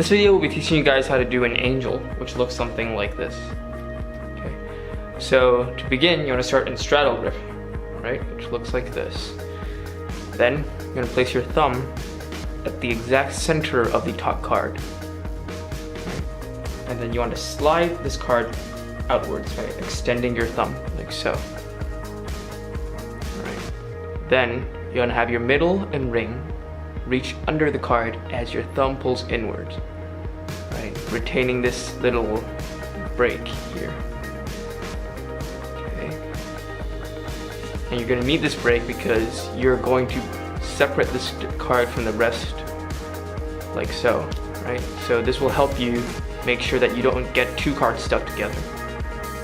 This video will be teaching you guys how to do an angel, which looks something like this. Okay, so to begin, you want to start in straddle grip, right, which looks like this. Then you're going to place your thumb at the exact center of the top card, right? And then you want to slide this card outwards, right, extending your thumb like so. Right. Then you want to have your middle and ring reach under the card as your thumb pulls inwards, right, retaining this little break here. Okay. And you're going to need this break because you're going to separate this card from the rest like so, right? So this will help you make sure that you don't get two cards stuck together,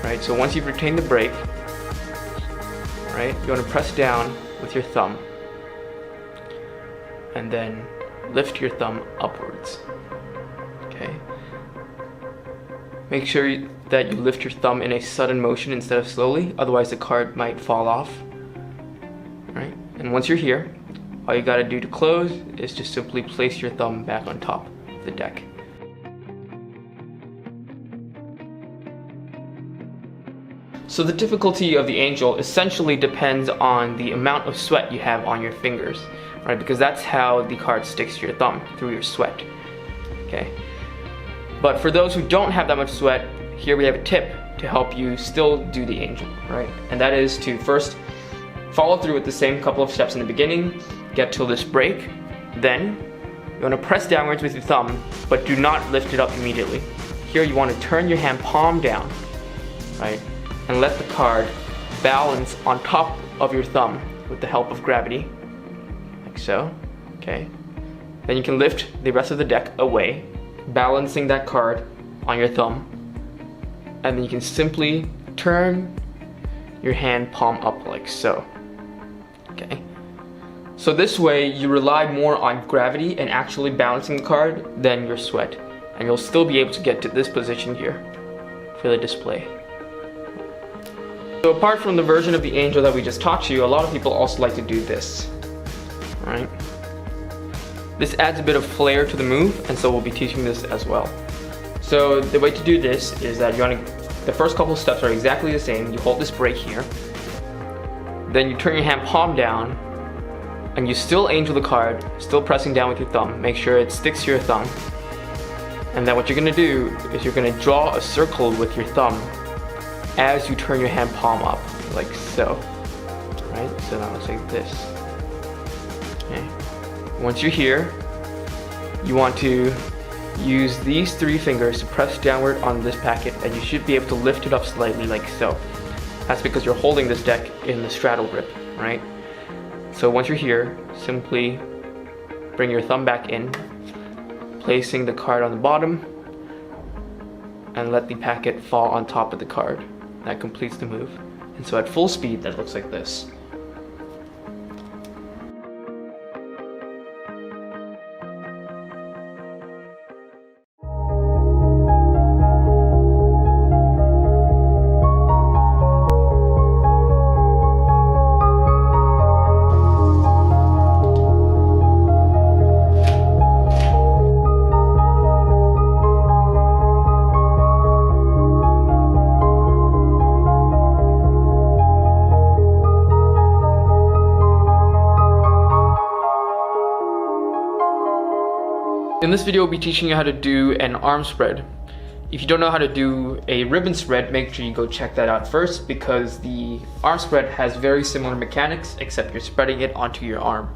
right? So once you've retained the break, right, you want to press down with your thumb and then lift your thumb upwards. Okay. Make sure that you lift your thumb in a sudden motion instead of slowly, otherwise the card might fall off. Right? And once you're here, all you gotta do to close is just simply place your thumb back on top of the deck. So the difficulty of the angel essentially depends on the amount of sweat you have on your fingers, right? Because that's how the card sticks to your thumb, through your sweat. Okay. But for those who don't have that much sweat, here we have a tip to help you still do the angel, right? And that is to first follow through with the same couple of steps in the beginning, get till this break, then you want to press downwards with your thumb, but do not lift it up immediately. Here you want to turn your hand palm down, right? And let the card balance on top of your thumb with the help of gravity, like so, okay? Then you can lift the rest of the deck away, balancing that card on your thumb, and then you can simply turn your hand palm up like so, okay? So this way you rely more on gravity and actually balancing the card than your sweat, and you'll still be able to get to this position here for the display. So apart from the version of the angel that we just taught you, a lot of people also like to do this, right? This adds a bit of flair to the move, and so we'll be teaching this as well. So the way to do this is that the first couple of steps are exactly the same. You hold this break here, then you turn your hand palm down, and you still angel the card, still pressing down with your thumb. Make sure it sticks to your thumb. And then what you're gonna do is you're gonna draw a circle with your thumb as you turn your hand palm up, like so, right? So that looks like this. Okay. Once you're here, you want to use these three fingers to press downward on this packet, and you should be able to lift it up slightly like so. That's because you're holding this deck in the straddle grip, right? So once you're here, simply bring your thumb back in, placing the card on the bottom, and let the packet fall on top of the card. That completes the move. And so at full speed, that looks like this. In this video, we'll be teaching you how to do an arm spread. If you don't know how to do a ribbon spread, make sure you go check that out first, because the arm spread has very similar mechanics, except you're spreading it onto your arm.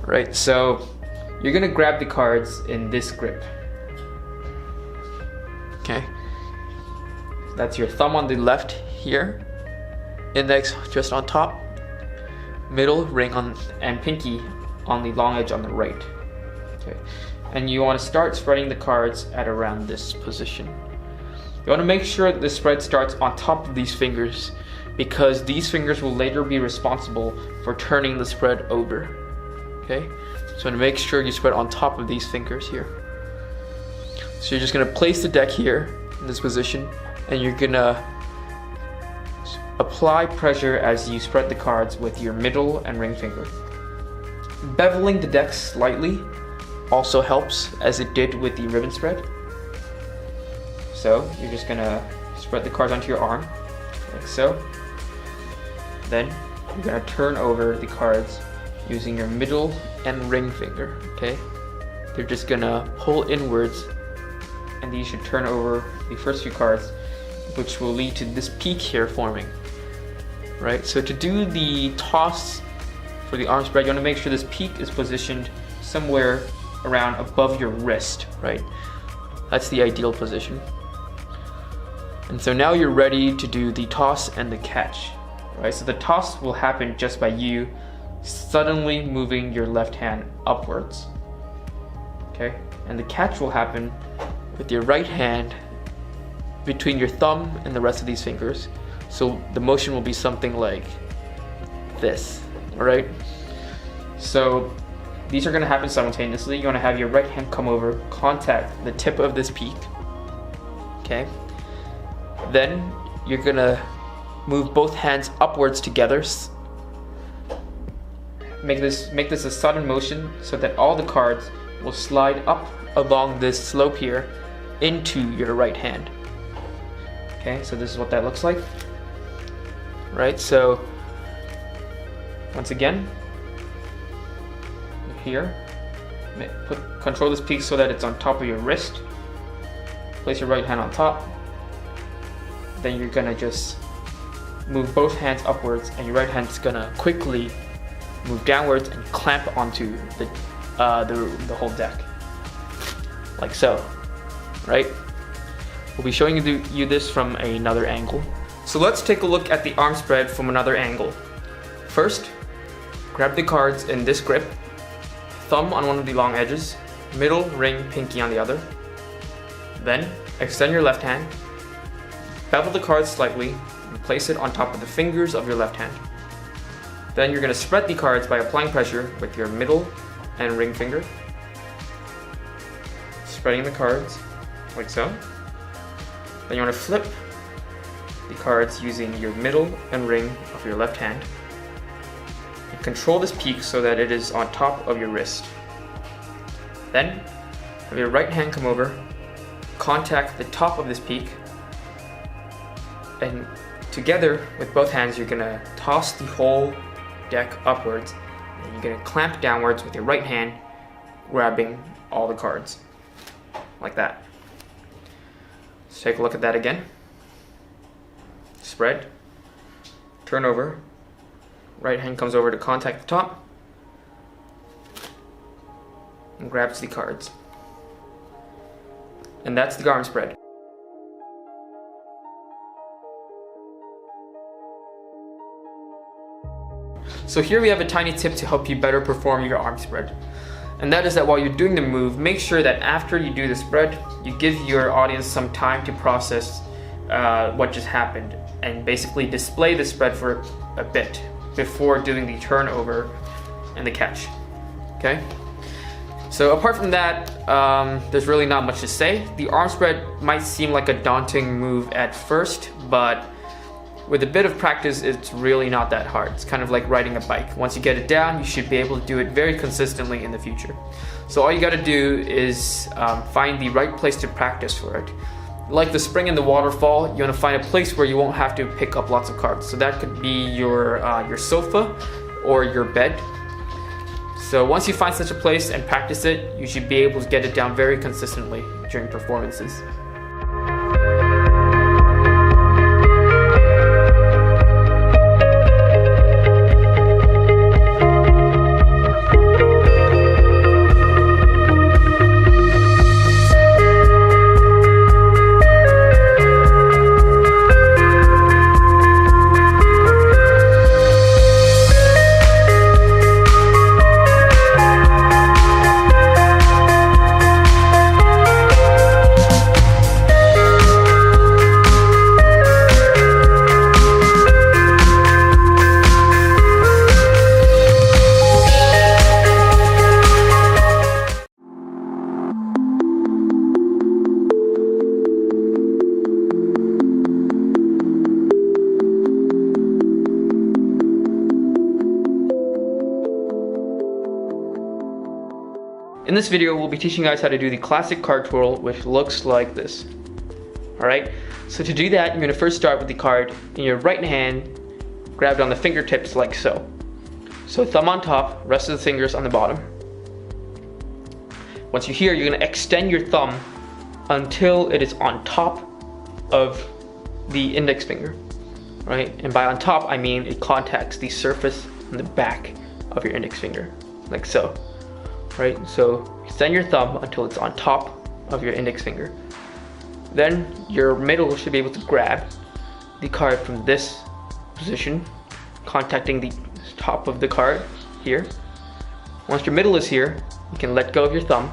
Right, so you're gonna grab the cards in this grip. Okay, that's your thumb on the left here, index just on top, middle ring on, and pinky on the long edge on the right. Okay. And you want to start spreading the cards at around this position. You want to make sure that the spread starts on top of these fingers, because these fingers will later be responsible for turning the spread over. Okay? So to make sure you spread on top of these fingers here. So you're just going to place the deck here in this position, and you're going to apply pressure as you spread the cards with your middle and ring finger. Beveling the deck slightly also helps, as it did with the ribbon spread. So you're just gonna spread the cards onto your arm, like so. Then you're gonna turn over the cards using your middle and ring finger, okay? They're just gonna pull inwards, and these should turn over the first few cards, which will lead to this peak here forming, right? So to do the toss for the arm spread, you wanna make sure this peak is positioned somewhere around above your wrist, right? That's the ideal position. And so now you're ready to do the toss and the catch, right? So the toss will happen just by you suddenly moving your left hand upwards, okay? And the catch will happen with your right hand between your thumb and the rest of these fingers. So the motion will be something like this, all right? So these are gonna happen simultaneously. You wanna have your right hand come over, contact the tip of this peak, okay? Then you're gonna move both hands upwards together. Make this a sudden motion so that all the cards will slide up along this slope here into your right hand. Okay, so this is what that looks like. Right, so once again, here, control this peak so that it's on top of your wrist. Place your right hand on top. Then you're gonna just move both hands upwards, and your right hand's gonna quickly move downwards and clamp onto the whole deck, like so, right? We'll be showing you this from another angle. So let's take a look at the arm spread from another angle. First, grab the cards in this grip, thumb on one of the long edges, middle, ring, pinky on the other. Then extend your left hand, bevel the cards slightly, and place it on top of the fingers of your left hand. Then you're going to spread the cards by applying pressure with your middle and ring finger. Spreading the cards like so. Then you want to flip the cards using your middle and ring of your left hand. And control this peak so that it is on top of your wrist. Then have your right hand come over, contact the top of this peak, and together with both hands you're gonna toss the whole deck upwards, and you're gonna clamp downwards with your right hand, grabbing all the cards like that. Let's take a look at that again. Spread, turn over, right hand comes over to contact the top and grabs the cards, and that's the arm spread. So here we have a tiny tip to help you better perform your arm spread. And that is that while you're doing the move, make sure that after you do the spread, you give your audience some time to process what just happened, and basically display the spread for a bit before doing the turnover and the catch, okay? So apart from that, there's really not much to say. The arm spread might seem like a daunting move at first, but with a bit of practice, it's really not that hard. It's kind of like riding a bike. Once you get it down, you should be able to do it very consistently in the future. So all you gotta do is find the right place to practice for it. Like the spring and the waterfall, you wanna find a place where you won't have to pick up lots of cards. So that could be your sofa or your bed. So once you find such a place and practice it, you should be able to get it down very consistently during performances. In this video, we'll be teaching you guys how to do the classic card twirl, which looks like this. Alright, so to do that, you're going to first start with the card in your right hand, grabbed on the fingertips like so. So thumb on top, rest of the fingers on the bottom. Once you're here, you're going to extend your thumb until it is on top of the index finger. Right? And by on top, I mean it contacts the surface on the back of your index finger, like so. Right? So extend your thumb until it's on top of your index finger. Then your middle should be able to grab the card from this position, contacting the top of the card here. Once your middle is here, you can let go of your thumb,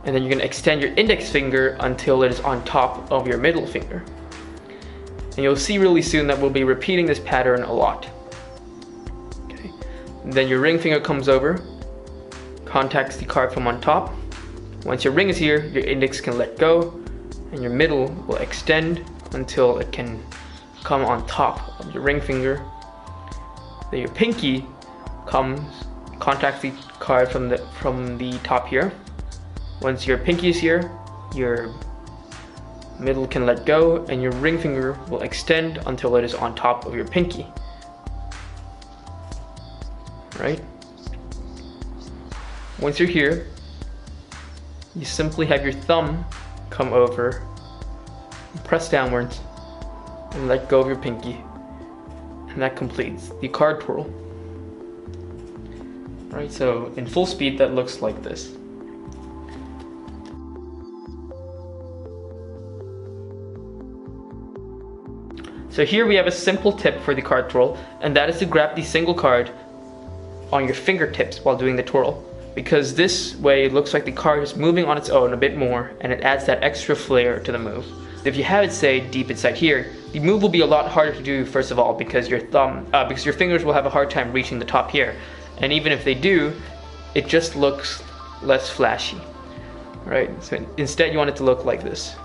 and then you're going to extend your index finger until it is on top of your middle finger. And you'll see really soon that we'll be repeating this pattern a lot. Okay. Then your ring finger comes over, contacts the card from on top. Once your ring is here, your index can let go, and your middle will extend until it can come on top of your ring finger. Then your pinky contacts the card from the top here. Once your pinky is here, your middle can let go, and your ring finger will extend until it is on top of your pinky. Right? Once you're here, you simply have your thumb come over, press downwards, and let go of your pinky. And that completes the card twirl. Right, so in full speed, that looks like this. So here we have a simple tip for the card twirl, and that is to grab the single card on your fingertips while doing the twirl, because this way it looks like the card is moving on its own a bit more, and it adds that extra flair to the move. If you have it, say, deep inside here, the move will be a lot harder to do, first of all, because your fingers will have a hard time reaching the top here, and even if they do, it just looks less flashy. Right? So instead, you want it to look like this.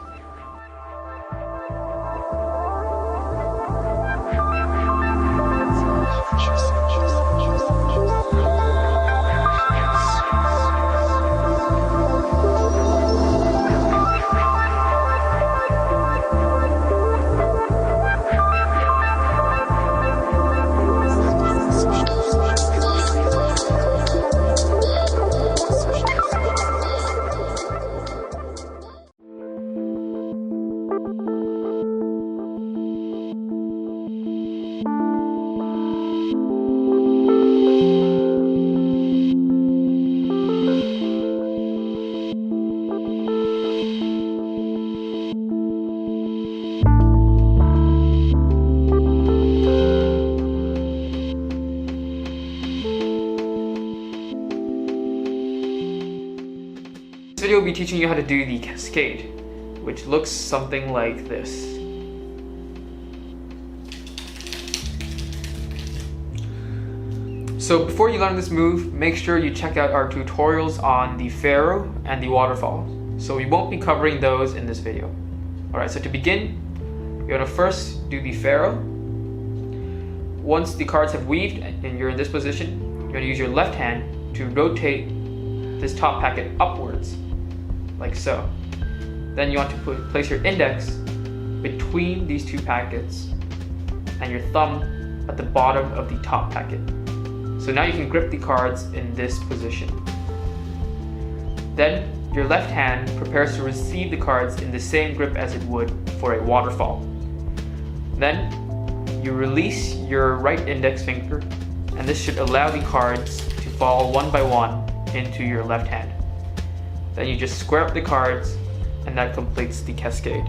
This video will be teaching you how to do the cascade, which looks something like this. So before you learn this move, make sure you check out our tutorials on the Pharaoh and the waterfall. So we won't be covering those in this video. Alright, so to begin, you're going to first do the Pharaoh. Once the cards have weaved and you're in this position, you're going to use your left hand to rotate this top packet upwards, like so. Then you want to place your index between these two packets and your thumb at the bottom of the top packet. So now you can grip the cards in this position. Then your left hand prepares to receive the cards in the same grip as it would for a waterfall. Then you release your right index finger, and this should allow the cards to fall one by one into your left hand. Then you just square up the cards, and that completes the cascade.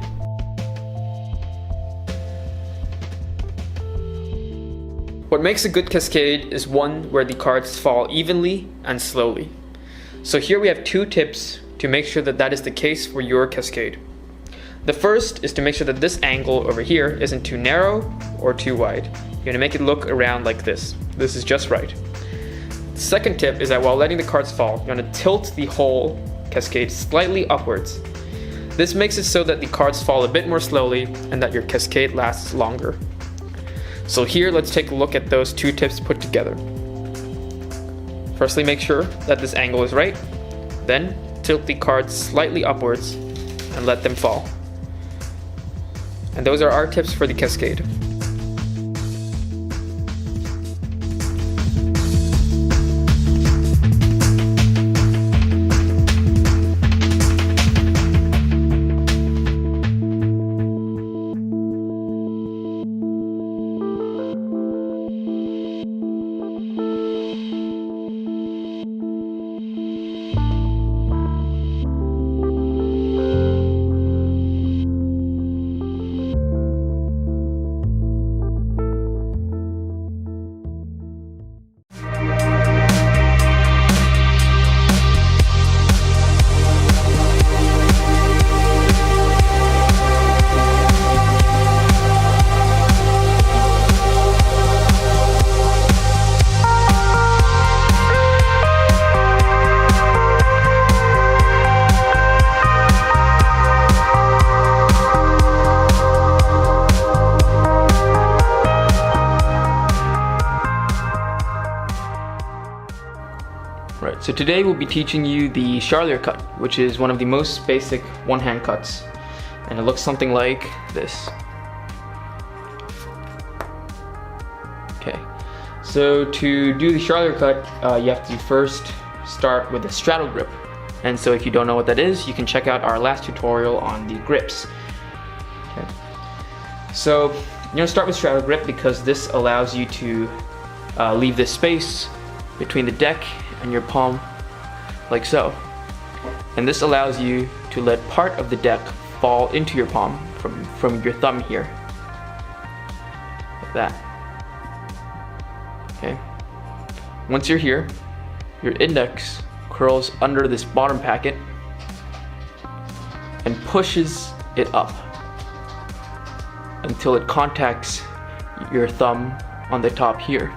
What makes a good cascade is one where the cards fall evenly and slowly. So here we have two tips to make sure that that is the case for your cascade. The first is to make sure that this angle over here isn't too narrow or too wide. You're going to make it look around like this. This is just right. The second tip is that while letting the cards fall, you're going to tilt the whole cascade slightly upwards. This makes it so that the cards fall a bit more slowly and that your cascade lasts longer. So here, let's take a look at those two tips put together. Firstly, make sure that this angle is right. Then tilt the cards slightly upwards and let them fall. And those are our tips for the cascade. Right, so today we'll be teaching you the Charlier cut, which is one of the most basic one-hand cuts. And it looks something like this. Okay, so to do the Charlier cut, you have to first start with a straddle grip. And so if you don't know what that is, you can check out our last tutorial on the grips. Okay. So you're going to start with straddle grip because this allows you to leave this space between the deck and your palm, like so. And this allows you to let part of the deck fall into your palm from your thumb here, like that. Okay. Once you're here, your index curls under this bottom packet and pushes it up until it contacts your thumb on the top here.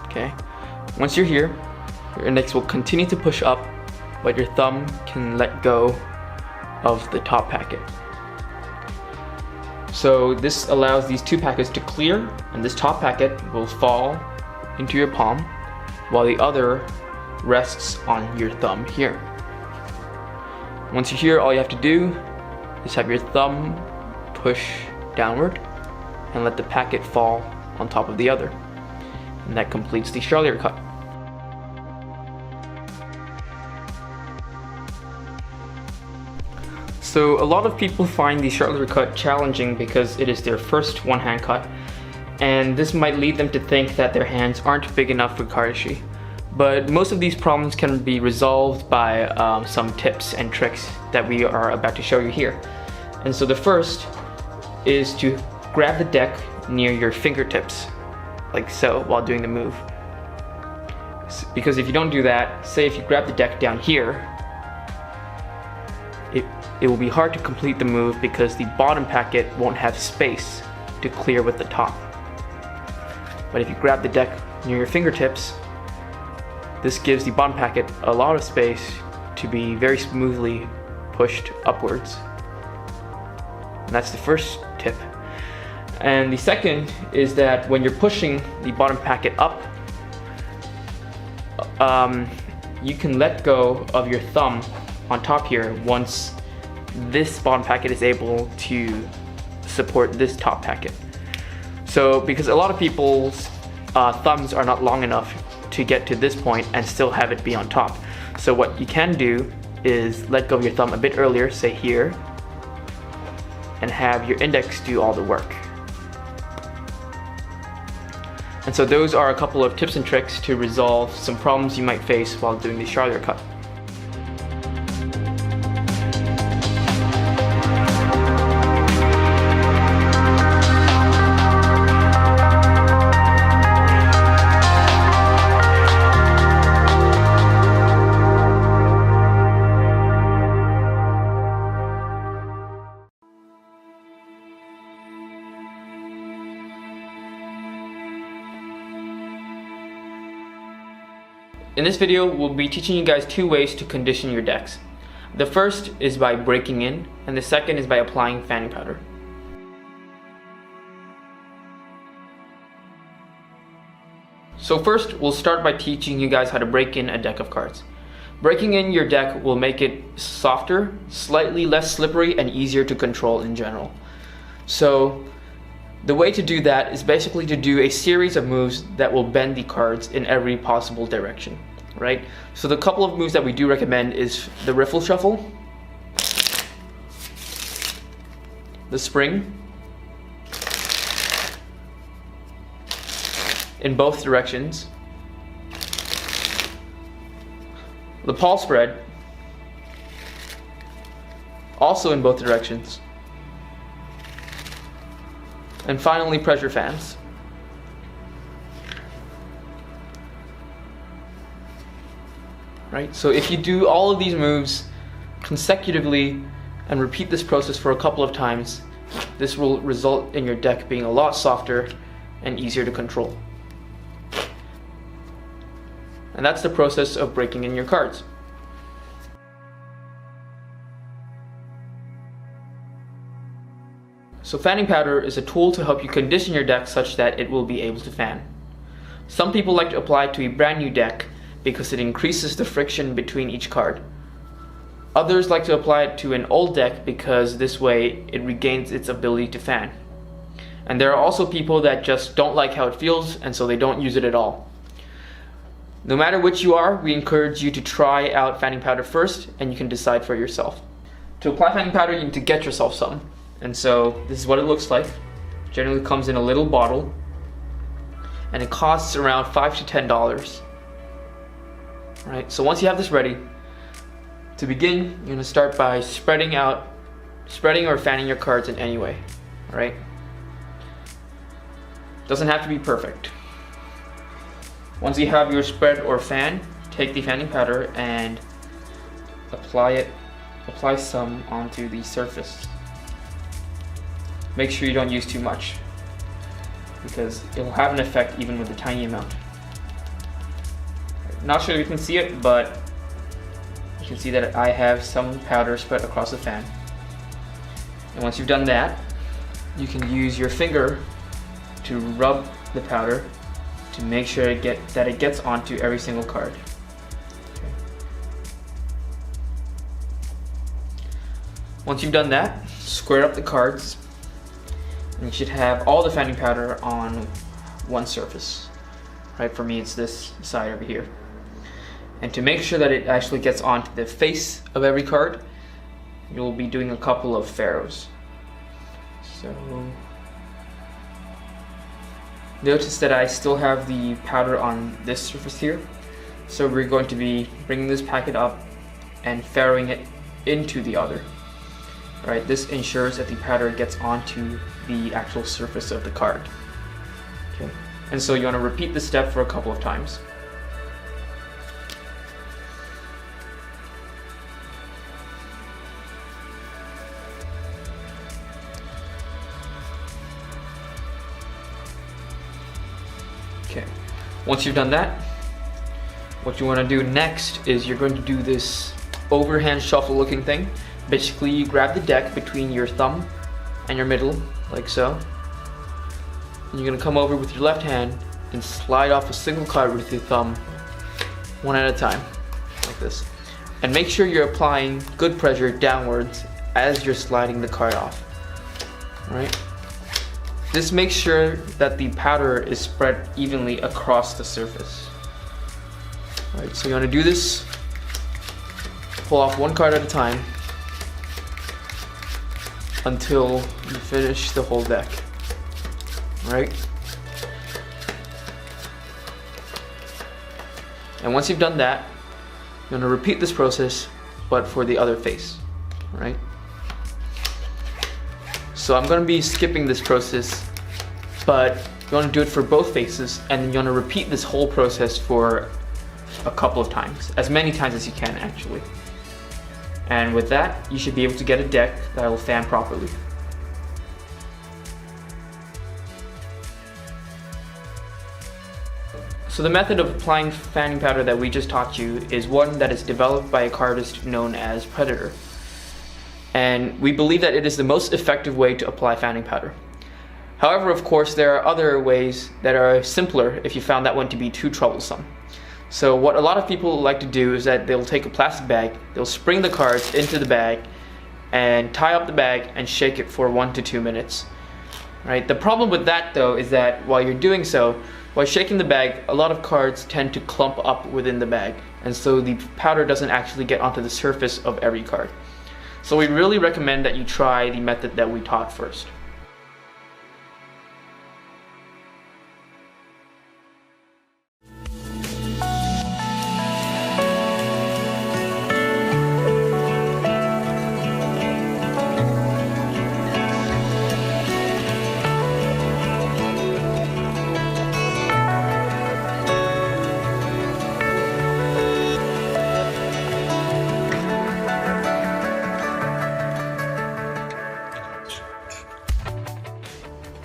Okay. Once you're here, your index will continue to push up, but your thumb can let go of the top packet. So this allows these two packets to clear, and this top packet will fall into your palm, while the other rests on your thumb here. Once you're here, all you have to do is have your thumb push downward and let the packet fall on top of the other. And that completes the Charlier cut. So a lot of people find the Charlier cut challenging because it is their first one-hand cut, and this might lead them to think that their hands aren't big enough for cardistry. But most of these problems can be resolved by some tips and tricks that we are about to show you here. And so the first is to grab the deck near your fingertips, like so, while doing the move. Because if you don't do that, say if you grab the deck down here, it will be hard to complete the move because the bottom packet won't have space to clear with the top. But if you grab the deck near your fingertips, this gives the bottom packet a lot of space to be very smoothly pushed upwards. And that's the first tip. And the second is that when you're pushing the bottom packet up, you can let go of your thumb on top here once this bottom packet is able to support this top packet. So because a lot of people's thumbs are not long enough to get to this point and still have it be on top. So what you can do is let go of your thumb a bit earlier, say here, and have your index do all the work. And so those are a couple of tips and tricks to resolve some problems you might face while doing the Charlier cut. In this video, we'll be teaching you guys two ways to condition your decks. The first is by breaking in, and the second is by applying fanning powder. So first, we'll start by teaching you guys how to break in a deck of cards. Breaking in your deck will make it softer, slightly less slippery, and easier to control in general. So the way to do that is basically to do a series of moves that will bend the cards in every possible direction, right? So the couple of moves that we do recommend is the riffle shuffle, the spring, in both directions, the paw spread, also in both directions, and finally pressure fans. Right? So if you do all of these moves consecutively and repeat this process for a couple of times, this will result in your deck being a lot softer and easier to control. And that's the process of breaking in your cards. So fanning powder is a tool to help you condition your deck such that it will be able to fan. Some people like to apply it to a brand new deck because it increases the friction between each card. Others like to apply it to an old deck because this way it regains its ability to fan. And there are also people that just don't like how it feels, and so they don't use it at all. No matter which you are, we encourage you to try out fanning powder first, and you can decide for yourself. To apply fanning powder, you need to get yourself some. And so this is what it looks like. It generally comes in a little bottle, and it costs around $5 to $10. Right? So once you have this ready, to begin, you're going to start by spreading or fanning your cards in any way. All right? Doesn't have to be perfect. Once you have your spread or fan, take the fanning powder and apply some onto the surface. Make sure you don't use too much, because it will have an effect even with a tiny amount. Not sure if you can see it, but you can see that I have some powder spread across the fan. And once you've done that, you can use your finger to rub the powder to make sure that it gets onto every single card. Okay. Once you've done that, square up the cards, and you should have all the fanning powder on one surface. Right, for me it's this side over here. And to make sure that it actually gets onto the face of every card, you'll be doing a couple of pharaohs. So notice that I still have the powder on this surface here. So we're going to be bringing this packet up and pharaohing it into the other. Right, this ensures that the powder gets onto the actual surface of the card. Okay, and so you want to repeat this step for a couple of times. Okay, once you've done that, what you want to do next is you're going to do this overhand shuffle looking thing. Basically, you grab the deck between your thumb and your middle, like so. And you're going to come over with your left hand and slide off a single card with your thumb, one at a time, like this. And make sure you're applying good pressure downwards as you're sliding the card off. All right? This makes sure that the powder is spread evenly across the surface. All right, so you want to do this, pull off one card at a time until you finish the whole deck. All right? And once you've done that, you're going to repeat this process, but for the other face. All right? So I'm going to be skipping this process, but you want to do it for both faces, and you want to repeat this whole process for a couple of times, as many times as you can actually. And with that, you should be able to get a deck that will fan properly. So the method of applying fanning powder that we just taught you is one that is developed by a cardist known as Predator. And we believe that it is the most effective way to apply fanning powder. However, of course, there are other ways that are simpler if you found that one to be too troublesome. So what a lot of people like to do is that they'll take a plastic bag, they'll spring the cards into the bag and tie up the bag and shake it for 1 to 2 minutes. Right? The problem with that though is that while you're doing so, while shaking the bag, a lot of cards tend to clump up within the bag, and so the powder doesn't actually get onto the surface of every card. So we really recommend that you try the method that we taught first.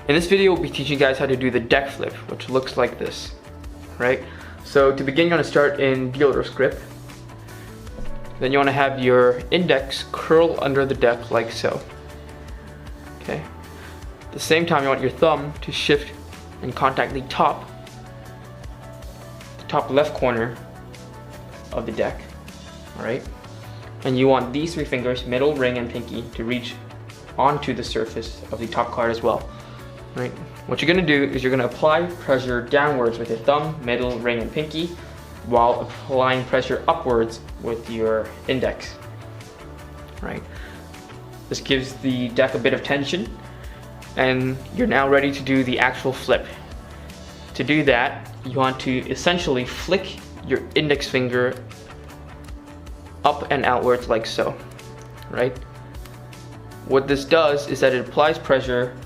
In this video, we'll be teaching you guys how to do the deck flip, which looks like this, right? So to begin, you want to start in dealer's grip. Then you want to have your index curl under the deck like so. Okay. At the same time, you want your thumb to shift and contact the top left corner of the deck, all right? And you want these 3 fingers, middle, ring, and pinky, to reach onto the surface of the top card as well. Right. What you're going to do is you're going to apply pressure downwards with your thumb, middle, ring, and pinky, while applying pressure upwards with your index. Right. This gives the deck a bit of tension, and you're now ready to do the actual flip. To do that, you want to essentially flick your index finger up and outwards like so. Right. What this does is that it applies pressure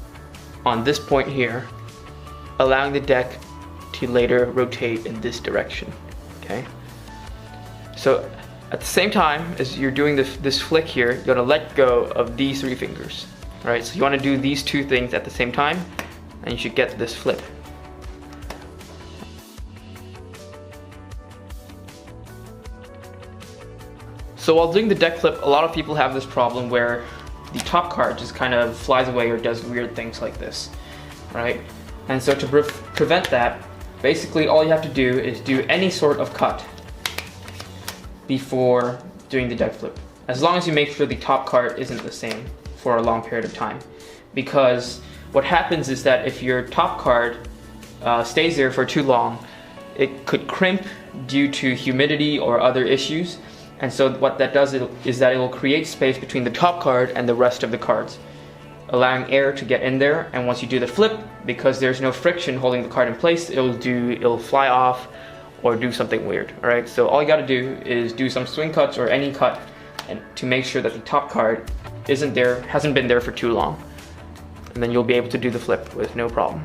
on this point here, allowing the deck to later rotate in this direction. Okay. So at the same time as you're doing this flick here, you want to let go of these 3 fingers. All right. So you want to do these 2 things at the same time, and you should get this flip. So while doing the deck flip, a lot of people have this problem where the top card just kind of flies away or does weird things like this, right? And so to prevent that, basically all you have to do is do any sort of cut before doing the deck flip, as long as you make sure the top card isn't the same for a long period of time. Because what happens is that if your top card stays there for too long, it could crimp due to humidity or other issues. And so what that does is that it will create space between the top card and the rest of the cards, allowing air to get in there. And once you do the flip, because there's no friction holding the card in place, it'll fly off or do something weird. All right. So all you got to do is do some swing cuts or any cut, and to make sure that the top card hasn't been there for too long, and then you'll be able to do the flip with no problem.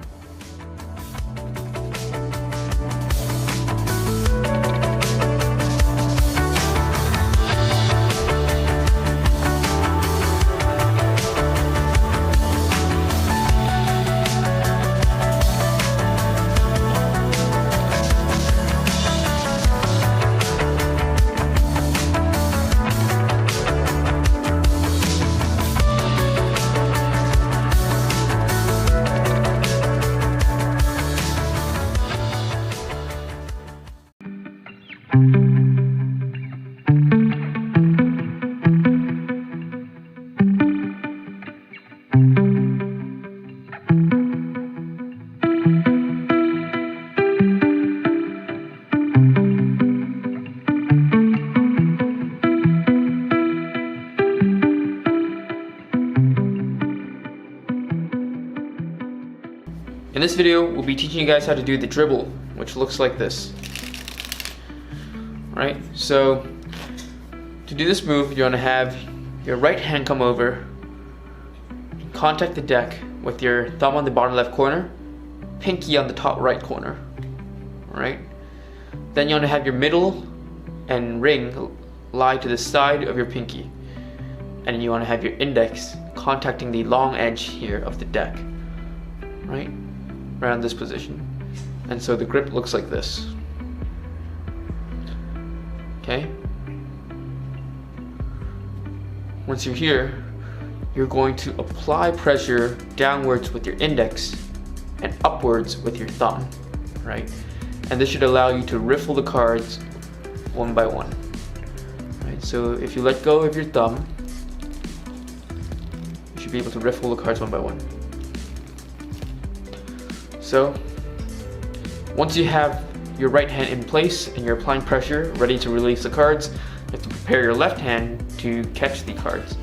In this video, we'll be teaching you guys how to do the dribble, which looks like this. Right? So, to do this move, you want to have your right hand come over, contact the deck with your thumb on the bottom left corner, pinky on the top right corner. Alright? Then you want to have your middle and ring lie to the side of your pinky. And you want to have your index contacting the long edge here of the deck. Right? Around this position. And so the grip looks like this. Okay? Once you're here, you're going to apply pressure downwards with your index and upwards with your thumb, right? And this should allow you to riffle the cards one by one. Right? So if you let go of your thumb, you should be able to riffle the cards one by one. So once you have your right hand in place and you're applying pressure, ready to release the cards, you have to prepare your left hand to catch the cards.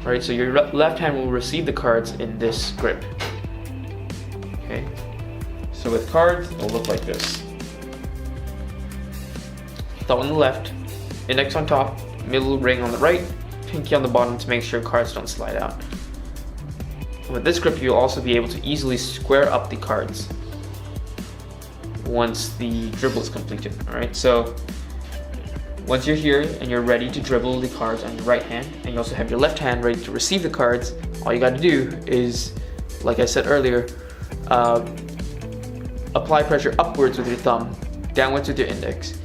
Right? So your left hand will receive the cards in this grip. Okay. So with cards, it'll look like this. Thumb on the left, index on top, middle ring on the right, pinky on the bottom to make sure cards don't slide out. With this grip, you'll also be able to easily square up the cards once the dribble is completed. Alright, so once you're here and you're ready to dribble the cards on your right hand, and you also have your left hand ready to receive the cards, all you got to do is, like I said earlier, apply pressure upwards with your thumb, downwards with your index,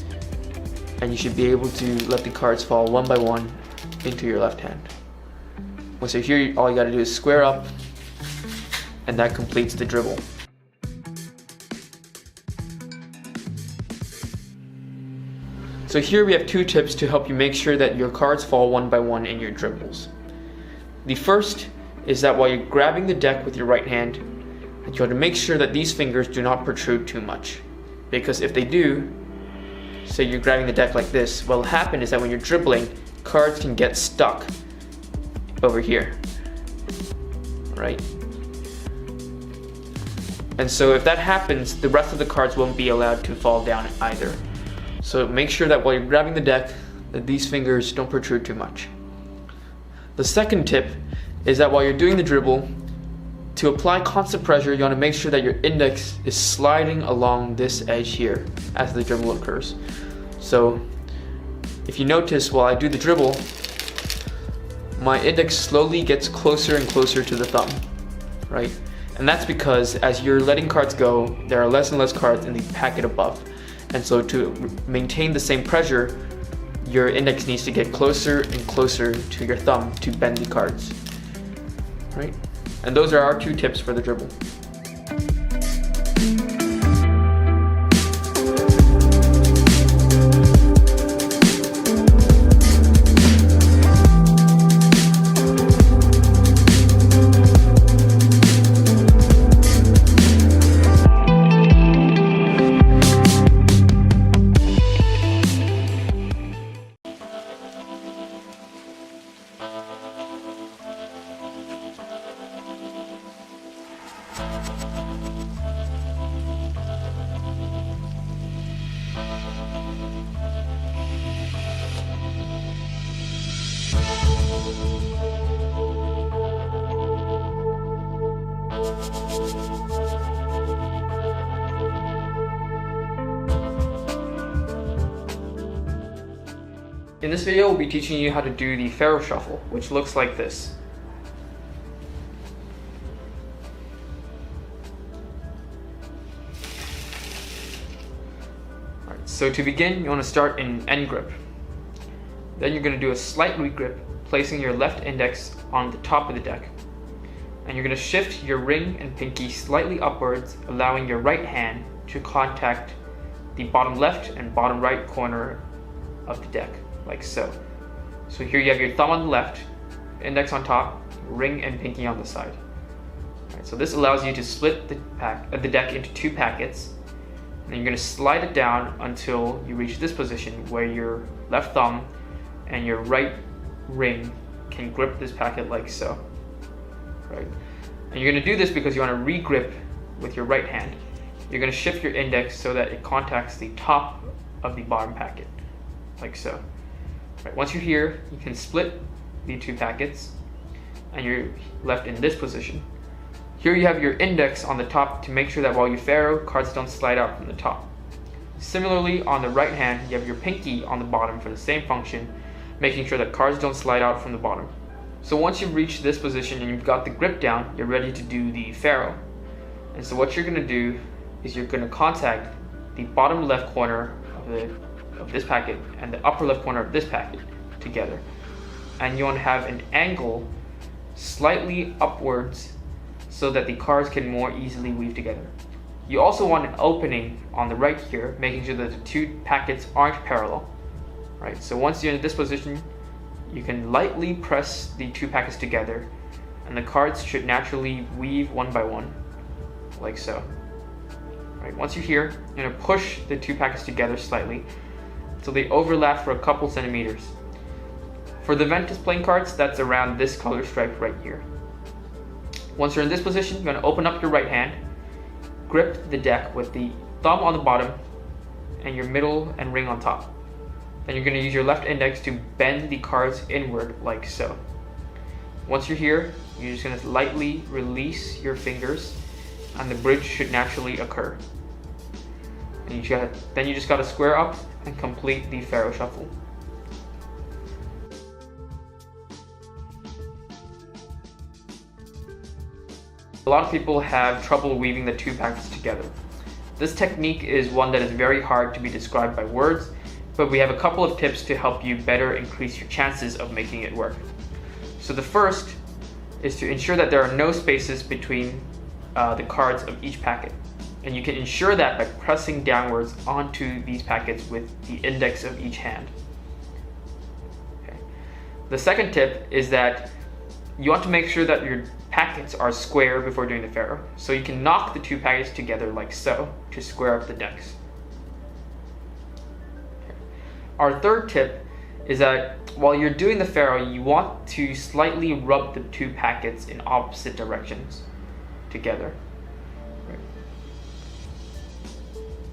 and you should be able to let the cards fall one by one into your left hand. Once you're here, all you got to do is square up, and that completes the dribble. So here we have two tips to help you make sure that your cards fall one by one in your dribbles. The first is that while you're grabbing the deck with your right hand, that you want to make sure that these fingers do not protrude too much. Because if they do, say you're grabbing the deck like this, what will happen is that when you're dribbling, cards can get stuck over here, right? And so if that happens, the rest of the cards won't be allowed to fall down either. So make sure that while you're grabbing the deck, that these fingers don't protrude too much. The second tip is that while you're doing the dribble, to apply constant pressure, you want to make sure that your index is sliding along this edge here as the dribble occurs. So if you notice, while I do the dribble, my index slowly gets closer and closer to the thumb, right? And that's because as you're letting cards go, there are less and less cards in the packet above. And so to maintain the same pressure, your index needs to get closer and closer to your thumb to bend the cards, right? And those are our two tips for the dribble. In this video, we'll be teaching you how to do the Pharaoh Shuffle, which looks like this. Alright, so to begin, you want to start in N grip. Then you're going to do a slight regrip, placing your left index on the top of the deck. And you're going to shift your ring and pinky slightly upwards, allowing your right hand to contact the bottom left and bottom right corner of the deck, like so. So here you have your thumb on the left, index on top, ring and pinky on the side. Right, so this allows you to split the deck into two packets, and then you're going to slide it down until you reach this position where your left thumb and your right ring can grip this packet like so. Right? And you're going to do this because you want to re-grip with your right hand. You're going to shift your index so that it contacts the top of the bottom packet, like so. Right, once you're here, you can split the two packets and you're left in this position. Here you have your index on the top to make sure that while you Pharaoh, cards don't slide out from the top. Similarly, on the right hand, you have your pinky on the bottom for the same function, making sure that cards don't slide out from the bottom. So once you've reached this position and you've got the grip down, you're ready to do the Pharaoh. And so what you're going to do is you're going to contact the bottom left corner of this packet and the upper left corner of this packet together. And you want to have an angle slightly upwards so that the cards can more easily weave together. You also want an opening on the right here, making sure that the two packets aren't parallel. Right, so once you're in this position, you can lightly press the two packets together and the cards should naturally weave one by one, like so. Right, once you're here, you're going to push the two packets together slightly so they overlap for a couple centimeters. For the Ventus playing cards, that's around this color stripe right here. Once you're in this position, you're going to open up your right hand, grip the deck with the thumb on the bottom and your middle and ring on top. Then you're going to use your left index to bend the cards inward like so. Once you're here, you're just going to lightly release your fingers and the bridge should naturally occur. And then you just got to square up and complete the Pharaoh shuffle. A lot of people have trouble weaving the two packets together. This technique is one that is very hard to be described by words, but we have a couple of tips to help you better increase your chances of making it work. So the first is to ensure that there are no spaces between the cards of each packet. And you can ensure that by pressing downwards onto these packets with the index of each hand. Okay. The second tip is that you want to make sure that your packets are square before doing the Pharaoh. So you can knock the two packets together like so to square up the decks. Our third tip is that while you're doing the Pharaoh, you want to slightly rub the two packets in opposite directions together. Right.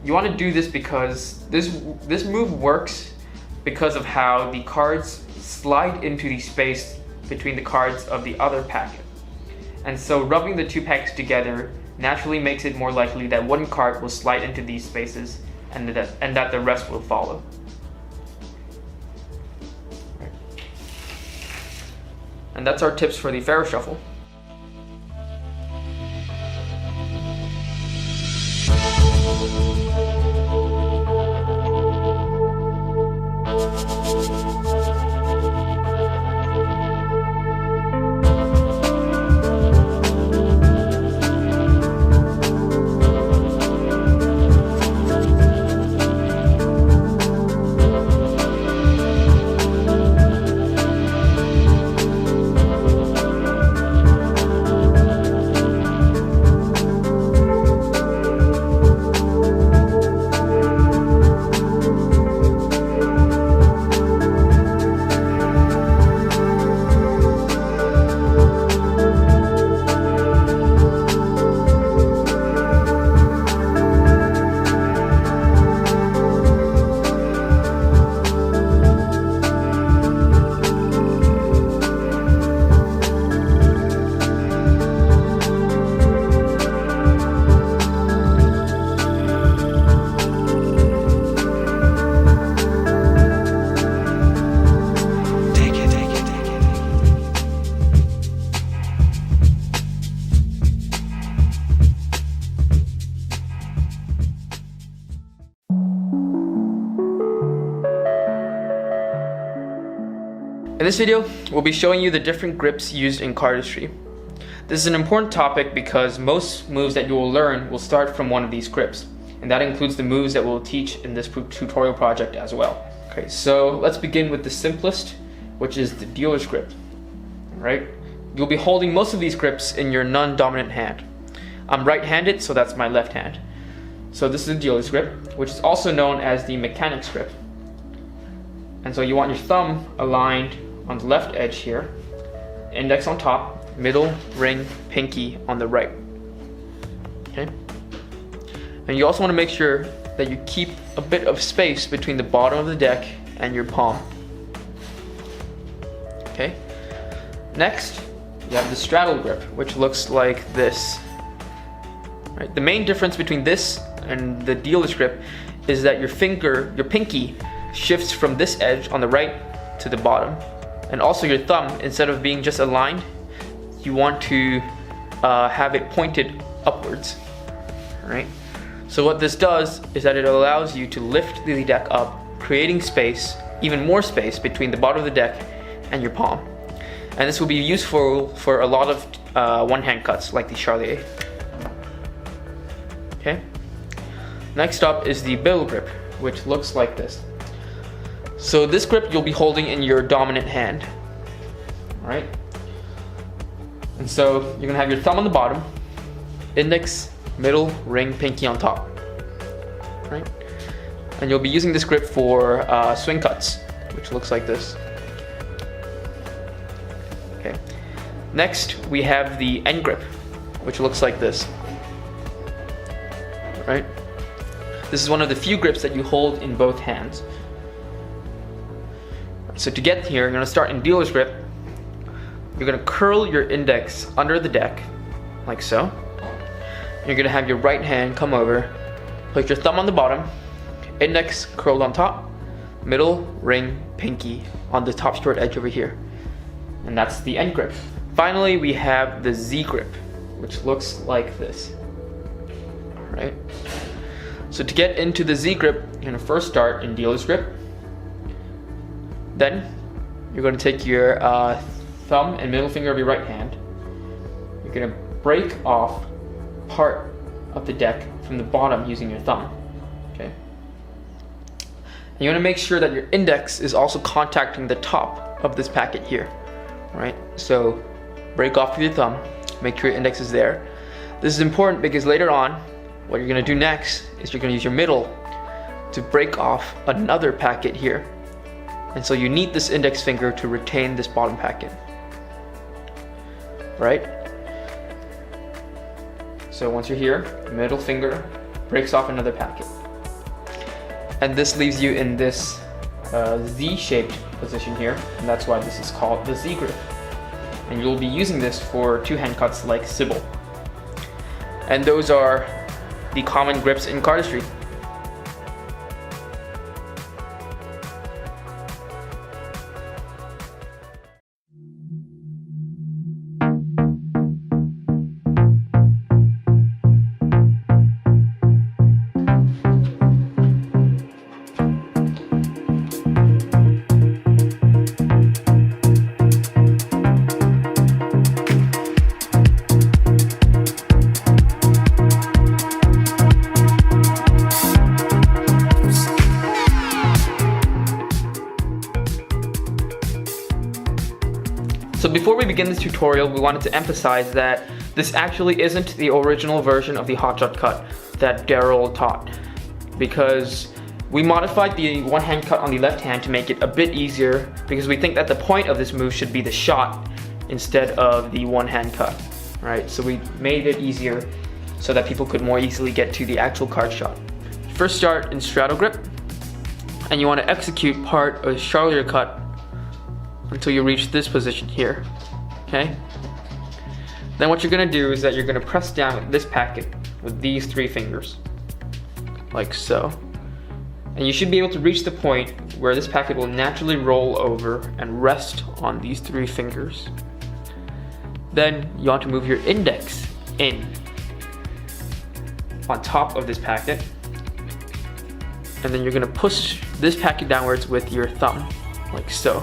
You want to do this because this move works because of how the cards slide into the space between the cards of the other packet. And so rubbing the two packets together naturally makes it more likely that one card will slide into these spaces and that the rest will follow. And that's our tips for the Pharaoh shuffle. In this video, we'll be showing you the different grips used in cardistry. This is an important topic because most moves that you will learn will start from one of these grips, and that includes the moves that we'll teach in this tutorial project as well. Okay, so let's begin with the simplest, which is the dealer's grip. Right? You'll be holding most of these grips in your non-dominant hand. I'm right-handed, so that's my left hand. So this is the dealer's grip, which is also known as the mechanic's grip. And so you want your thumb aligned on the left edge here, index on top, middle, ring, pinky on the right. Okay? And you also want to make sure that you keep a bit of space between the bottom of the deck and your palm. Okay? Next, you have the straddle grip, which looks like this. Right? The main difference between this and the dealer's grip is that your pinky, shifts from this edge on the right to the bottom. And also your thumb, instead of being just aligned, you want to have it pointed upwards. Right? So what this does is that it allows you to lift the deck up, creating space, even more space between the bottom of the deck and your palm. And this will be useful for a lot of one-hand cuts like the Charlier. Okay. Next up is the bill grip, which looks like this. So this grip you'll be holding in your dominant hand. Alright? And so you're gonna have your thumb on the bottom, index, middle, ring, pinky on top. Right? And you'll be using this grip for swing cuts, which looks like this. Okay. Next, we have the end grip, which looks like this. Right? This is one of the few grips that you hold in both hands. So to get here, you're going to start in dealer's grip. You're going to curl your index under the deck, like so. You're going to have your right hand come over, place your thumb on the bottom, index curled on top, middle, ring, pinky on the top short edge over here. And that's the end grip. Finally, we have the Z grip, which looks like this. Right? So to get into the Z grip, you're going to first start in dealer's grip. Then you're going to take your thumb and middle finger of your right hand. You're going to break off part of the deck from the bottom using your thumb. Okay. And you want to make sure that your index is also contacting the top of this packet here. Right? So break off with your thumb, make sure your index is there. This is important because later on, what you're going to do next is you're going to use your middle to break off another packet here. And so you need this index finger to retain this bottom packet. Right? So once you're here, middle finger breaks off another packet. And this leaves you in this Z-shaped position here, and that's why this is called the Z grip. And you'll be using this for two-hand cuts like Sybil. And those are the common grips in cardistry. So before we begin this tutorial, we wanted to emphasize that this actually isn't the original version of the hotshot cut that Daryl taught, because we modified the one-hand cut on the left hand to make it a bit easier, because we think that the point of this move should be the shot instead of the one-hand cut, right? So we made it easier so that people could more easily get to the actual card shot. First start in straddle grip, and you want to execute part of Charlier cut until you reach this position here, okay? Then what you're gonna do is that you're gonna press down with this packet with these three fingers, like so. And you should be able to reach the point where this packet will naturally roll over and rest on these three fingers. Then you want to move your index in on top of this packet, and then you're gonna push this packet downwards with your thumb, like so.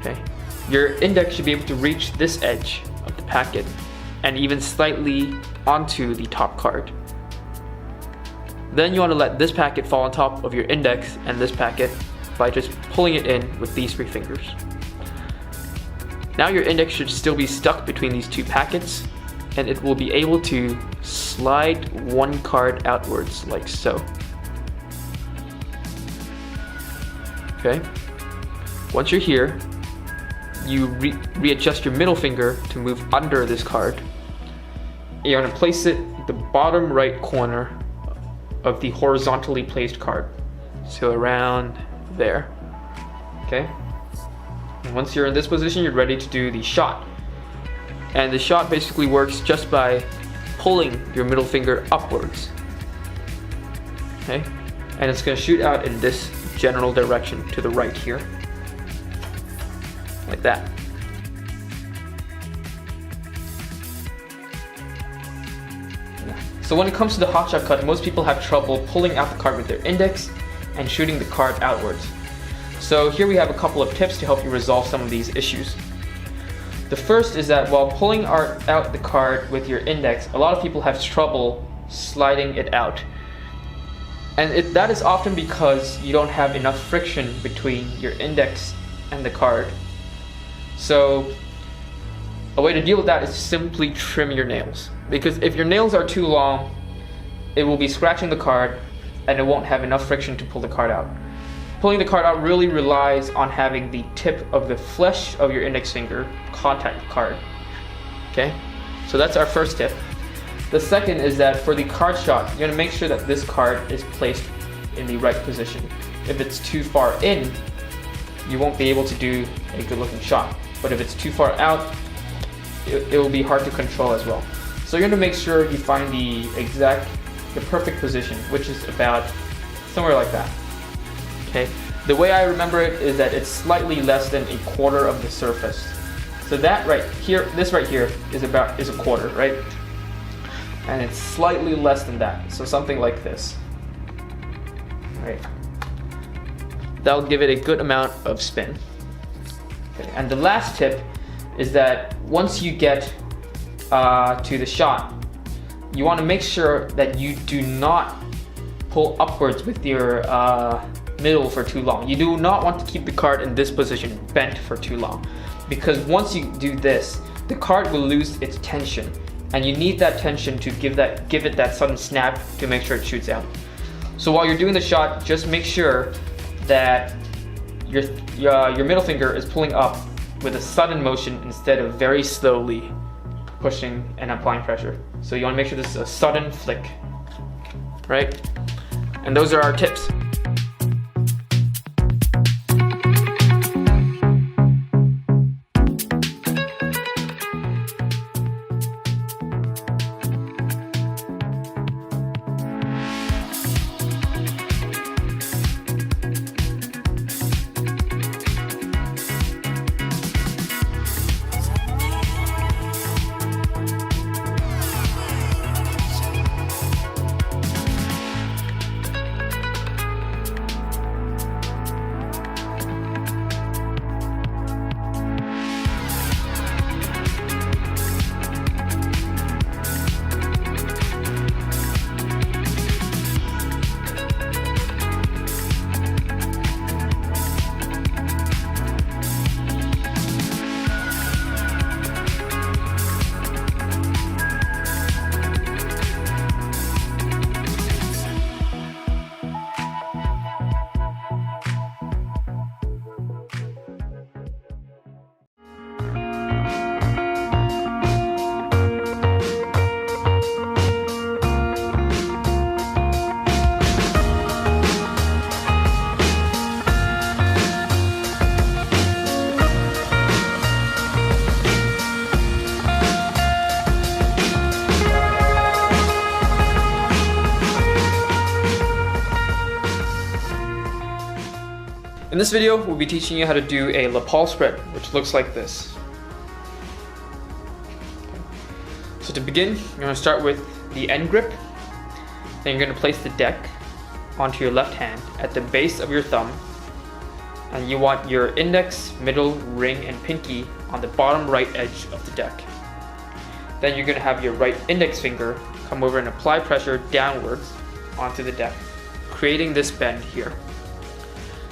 Okay. Your index should be able to reach this edge of the packet and even slightly onto the top card. Then you want to let this packet fall on top of your index and this packet by just pulling it in with these three fingers. Now your index should still be stuck between these two packets, and it will be able to slide one card outwards like so. Okay. Once you're here, you readjust your middle finger to move under this card. You're going to place it at the bottom right corner of the horizontally placed card. So around there. Okay? And once you're in this position, you're ready to do the shot. And the shot basically works just by pulling your middle finger upwards. Okay? And it's going to shoot out in this general direction to the right here. Like that. So when it comes to the hotshot cut, most people have trouble pulling out the card with their index and shooting the card outwards. So here we have a couple of tips to help you resolve some of these issues. The first is that while pulling out the card with your index, a lot of people have trouble sliding it out. And that is often because you don't have enough friction between your index and the card. So a way to deal with that is simply trim your nails. Because if your nails are too long, it will be scratching the card and it won't have enough friction to pull the card out. Pulling the card out really relies on having the tip of the flesh of your index finger contact the card. Okay, so that's our first tip. The second is that for the card shot, you're gonna make sure that this card is placed in the right position. If it's too far in, you won't be able to do a good looking shot. But if it's too far out, it will be hard to control as well. So you're gonna make sure you find the perfect position, which is about somewhere like that. Okay. The way I remember it is that it's slightly less than a quarter of the surface. So that right here, this right here is a quarter, right? And it's slightly less than that. So something like this. Right. That'll give it a good amount of spin. Okay. And the last tip is that once you get to the shot, you want to make sure that you do not pull upwards with your middle for too long. You do not want to keep the card in this position bent for too long, because once you do this, the card will lose its tension, and you need that tension to give it that sudden snap to make sure it shoots out. So while you're doing the shot, just make sure that your middle finger is pulling up with a sudden motion instead of very slowly pushing and applying pressure. So you want to make sure this is a sudden flick, right? And those are our tips. In this video, we'll be teaching you how to do a lapel spread, which looks like this. So to begin, you're going to start with the end grip. Then you're going to place the deck onto your left hand at the base of your thumb. And you want your index, middle, ring, and pinky on the bottom right edge of the deck. Then you're going to have your right index finger come over and apply pressure downwards onto the deck, creating this bend here.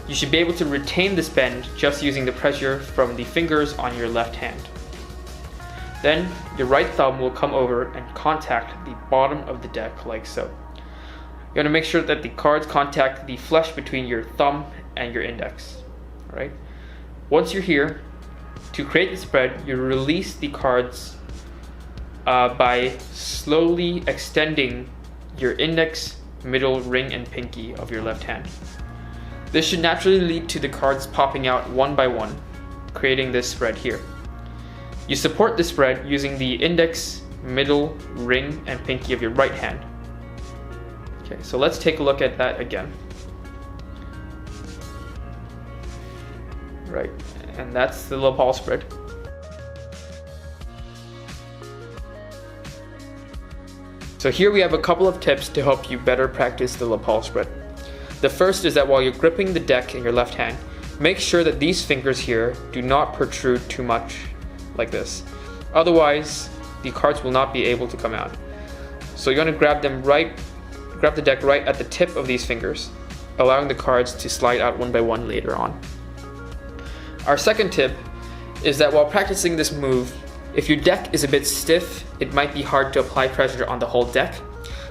You should be able to retain this bend just using the pressure from the fingers on your left hand. Then your right thumb will come over and contact the bottom of the deck like so. You want to make sure that the cards contact the flesh between your thumb and your index. All right. Once you're here, to create the spread, you release the cards by slowly extending your index, middle, ring, and pinky of your left hand. This should naturally lead to the cards popping out one by one, creating this spread here. You support the spread using the index, middle, ring, and pinky of your right hand. Okay, so let's take a look at that again. Right, and that's the lapel spread. So here we have a couple of tips to help you better practice the lapel spread. The first is that while you're gripping the deck in your left hand, make sure that these fingers here do not protrude too much like this. Otherwise, the cards will not be able to come out. So you're going to grab the deck right at the tip of these fingers, allowing the cards to slide out one by one later on. Our second tip is that while practicing this move, if your deck is a bit stiff, it might be hard to apply pressure on the whole deck.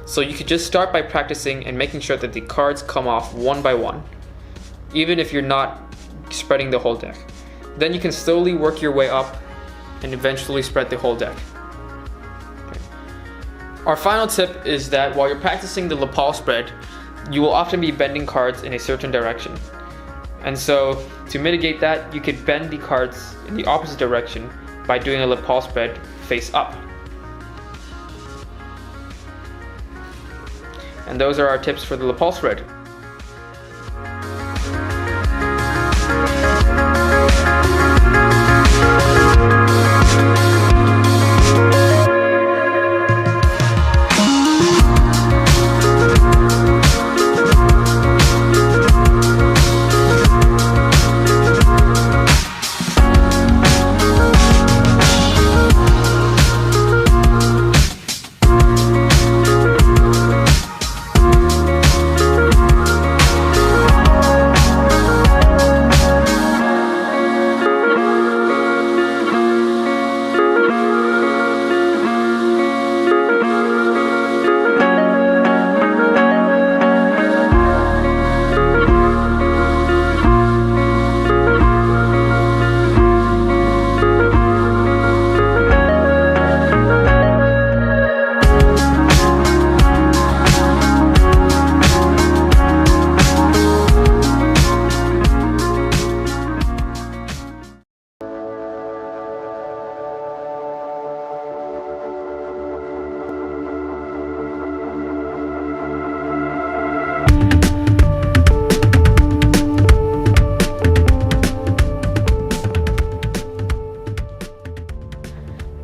So you could just start by practicing and making sure that the cards come off one by one, even if you're not spreading the whole deck. Then you can slowly work your way up and eventually spread the whole deck. Okay. Our final tip is that while you're practicing the lapel spread, you will often be bending cards in a certain direction. And so to mitigate that, you could bend the cards in the opposite direction by doing a lapel spread face up. And those are our tips for the lapel spread.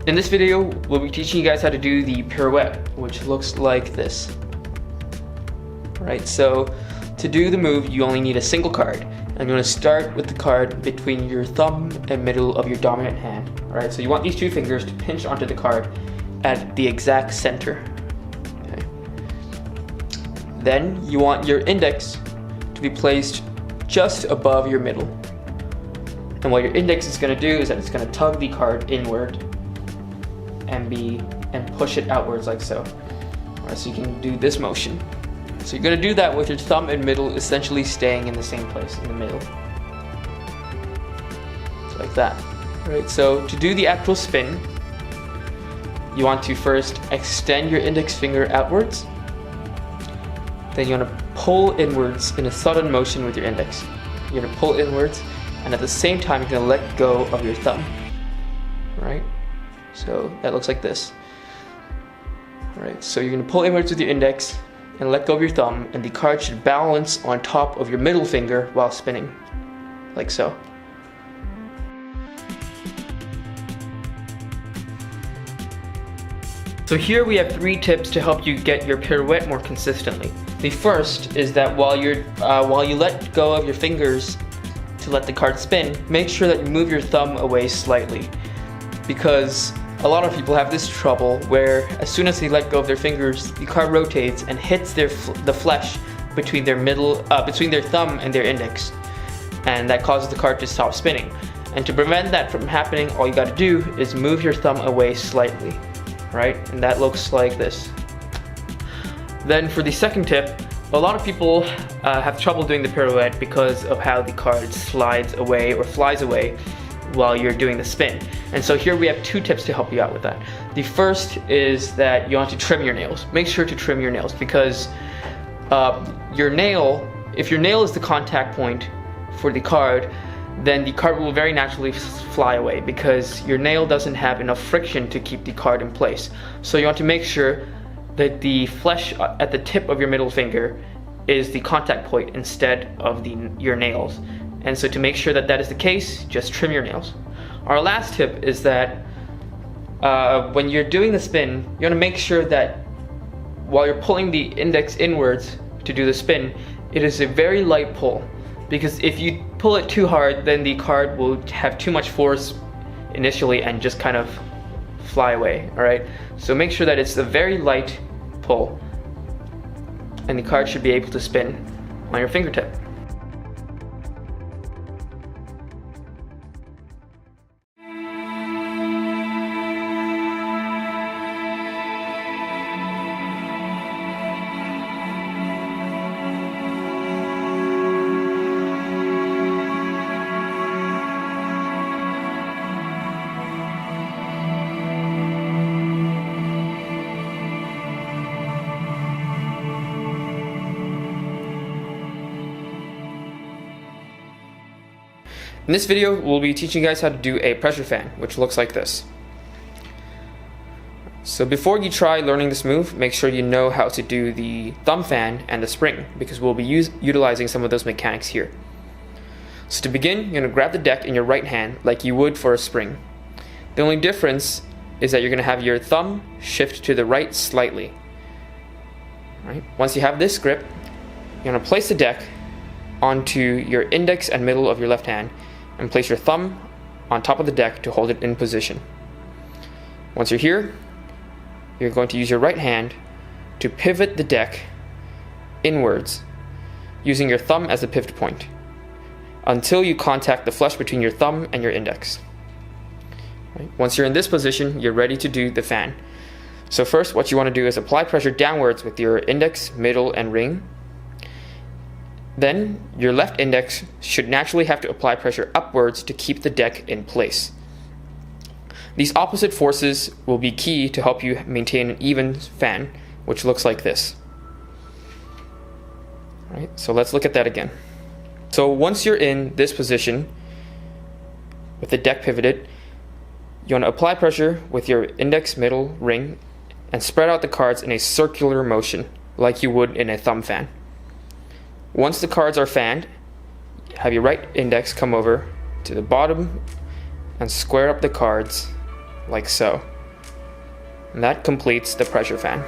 In this video, we'll be teaching you guys how to do the pirouette, which looks like this. Right, so to do the move, you only need a single card. And you want to start with the card between your thumb and middle of your dominant hand. Alright, so you want these two fingers to pinch onto the card at the exact center. Okay. Then you want your index to be placed just above your middle. And what your index is going to do is that it's going to tug the card inward and push it outwards like so. Alright, so you can do this motion. So you're going to do that with your thumb and middle essentially staying in the same place, in the middle. So like that. Alright, so to do the actual spin, you want to first extend your index finger outwards. Then you want to pull inwards in a sudden motion with your index. You're going to pull inwards, and at the same time you're going to let go of your thumb. Right? So that looks like this. Alright, so you're going to pull inwards with your index and let go of your thumb, and the card should balance on top of your middle finger while spinning, like so. So here we have 3 tips to help you get your pirouette more consistently. The first is that while you let go of your fingers to let the card spin, make sure that you move your thumb away slightly, because a lot of people have this trouble where as soon as they let go of their fingers, the card rotates and hits the flesh between their thumb and their index, and that causes the card to stop spinning. And to prevent that from happening, all you got to do is move your thumb away slightly, right? And that looks like this. Then for the second tip, a lot of people have trouble doing the pirouette because of how the card slides away or flies away while you're doing the spin. And so here we have 2 tips to help you out with that. The first is that you want to trim your nails. Make sure to trim your nails, because if your nail is the contact point for the card, then the card will very naturally fly away because your nail doesn't have enough friction to keep the card in place. So you want to make sure that the flesh at the tip of your middle finger is the contact point instead of your nails. And so to make sure that that is the case, just trim your nails. Our last tip is that when you're doing the spin, you want to make sure that while you're pulling the index inwards to do the spin, it is a very light pull. Because if you pull it too hard, then the card will have too much force initially and just kind of fly away, all right? So make sure that it's a very light pull, and the card should be able to spin on your fingertip. In this video, we'll be teaching you guys how to do a pressure fan, which looks like this. So before you try learning this move, make sure you know how to do the thumb fan and the spring, because we'll be utilizing some of those mechanics here. So to begin, you're going to grab the deck in your right hand like you would for a spring. The only difference is that you're going to have your thumb shift to the right slightly. Right? Once you have this grip, you're going to place the deck onto your index and middle of your left hand, and place your thumb on top of the deck to hold it in position. Once you're here, you're going to use your right hand to pivot the deck inwards, using your thumb as a pivot point, until you contact the flush between your thumb and your index. Right? Once you're in this position, you're ready to do the fan. So first, what you want to do is apply pressure downwards with your index, middle, and ring. Then, your left index should naturally have to apply pressure upwards to keep the deck in place. These opposite forces will be key to help you maintain an even fan, which looks like this. Right, so let's look at that again. So once you're in this position, with the deck pivoted, you want to apply pressure with your index, middle, ring, and spread out the cards in a circular motion, like you would in a thumb fan. Once the cards are fanned, have your right index come over to the bottom and square up the cards like so. And that completes the pressure fan.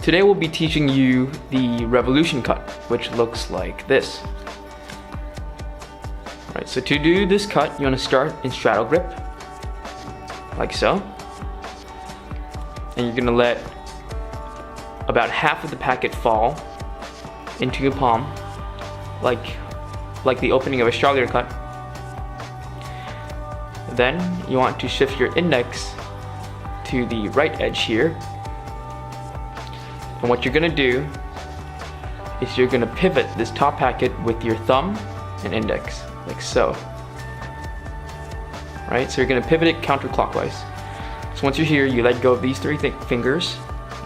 Today we'll be teaching you the revolution cut, which looks like this. Alright, so to do this cut, you want to start in straddle grip, like so. And you're going to let about half of the packet fall into your palm, like the opening of a strawberry cut. Then you want to shift your index to the right edge here. And what you're going to do is you're going to pivot this top packet with your thumb and index, like so. Right? So you're going to pivot it counterclockwise. So once you're here, you let go of these three fingers.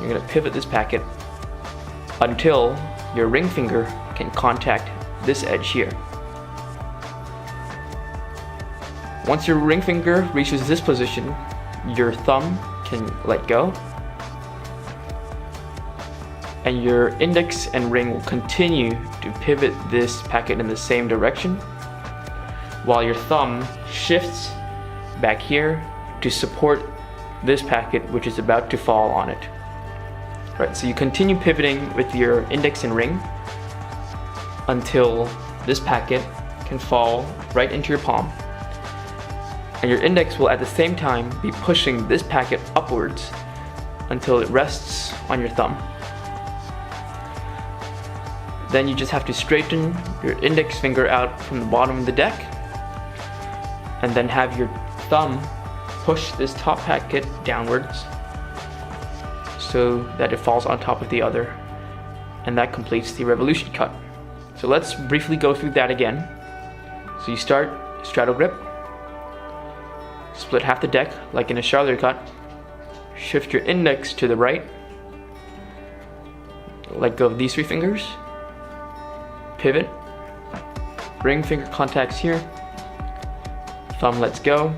You're going to pivot this packet until your ring finger can contact this edge here. Once your ring finger reaches this position, your thumb can let go, and your index and ring will continue to pivot this packet in the same direction, while your thumb shifts back here to support this packet which is about to fall on it. Right, so you continue pivoting with your index and ring until this packet can fall right into your palm, and your index will at the same time be pushing this packet upwards until it rests on your thumb. Then you just have to straighten your index finger out from the bottom of the deck, and then have your thumb push this top packet downwards so that it falls on top of the other, and that completes the revolution cut. So let's briefly go through that again. So you start straddle grip, split half the deck like in a Charlier cut, shift your index to the right, let go of these 3 fingers, pivot, ring finger contacts here, thumb lets go,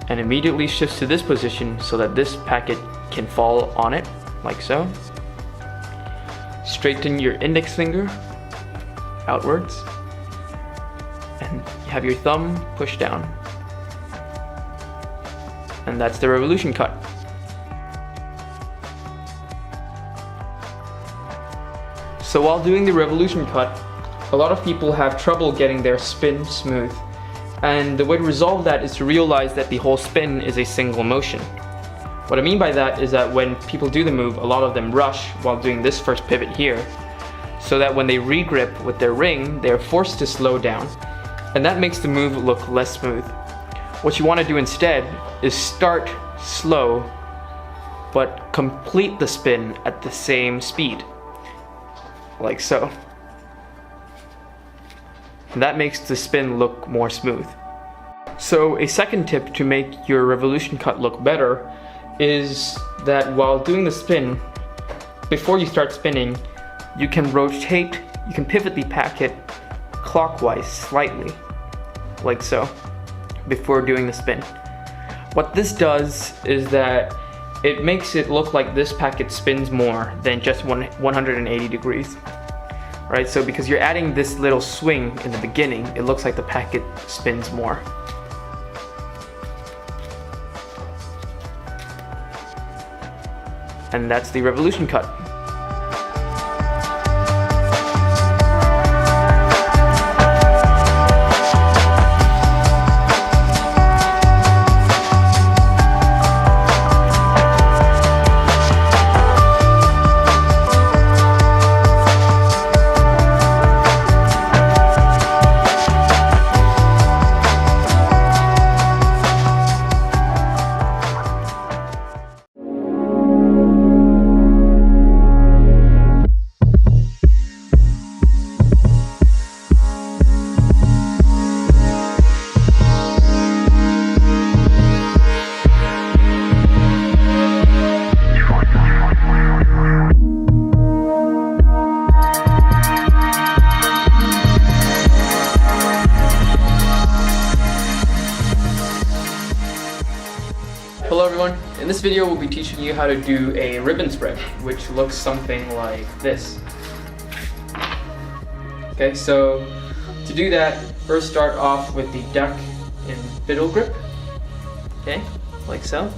and immediately shifts to this position so that this packet can fall on it, like so. Straighten your index finger outwards, and you have your thumb push down. And that's the revolution cut. So while doing the revolution cut, a lot of people have trouble getting their spin smooth. And the way to resolve that is to realize that the whole spin is a single motion. What I mean by that is that when people do the move, a lot of them rush while doing this first pivot here, so that when they re-grip with their ring, they're forced to slow down, and that makes the move look less smooth. What you want to do instead is start slow, but complete the spin at the same speed, like so. And that makes the spin look more smooth. So a second tip to make your revolution cut look better is that while doing the spin, before you start spinning, you can pivot the packet clockwise slightly, like so, before doing the spin. What this does is that it makes it look like this packet spins more than just 180 degrees. Right, so because you're adding this little swing in the beginning, it looks like the packet spins more. And that's the revolution cut. Hello everyone, in this video we'll be teaching you how to do a ribbon spread, which looks something like this. Okay, so to do that, first start off with the deck in fiddle grip, okay, like so.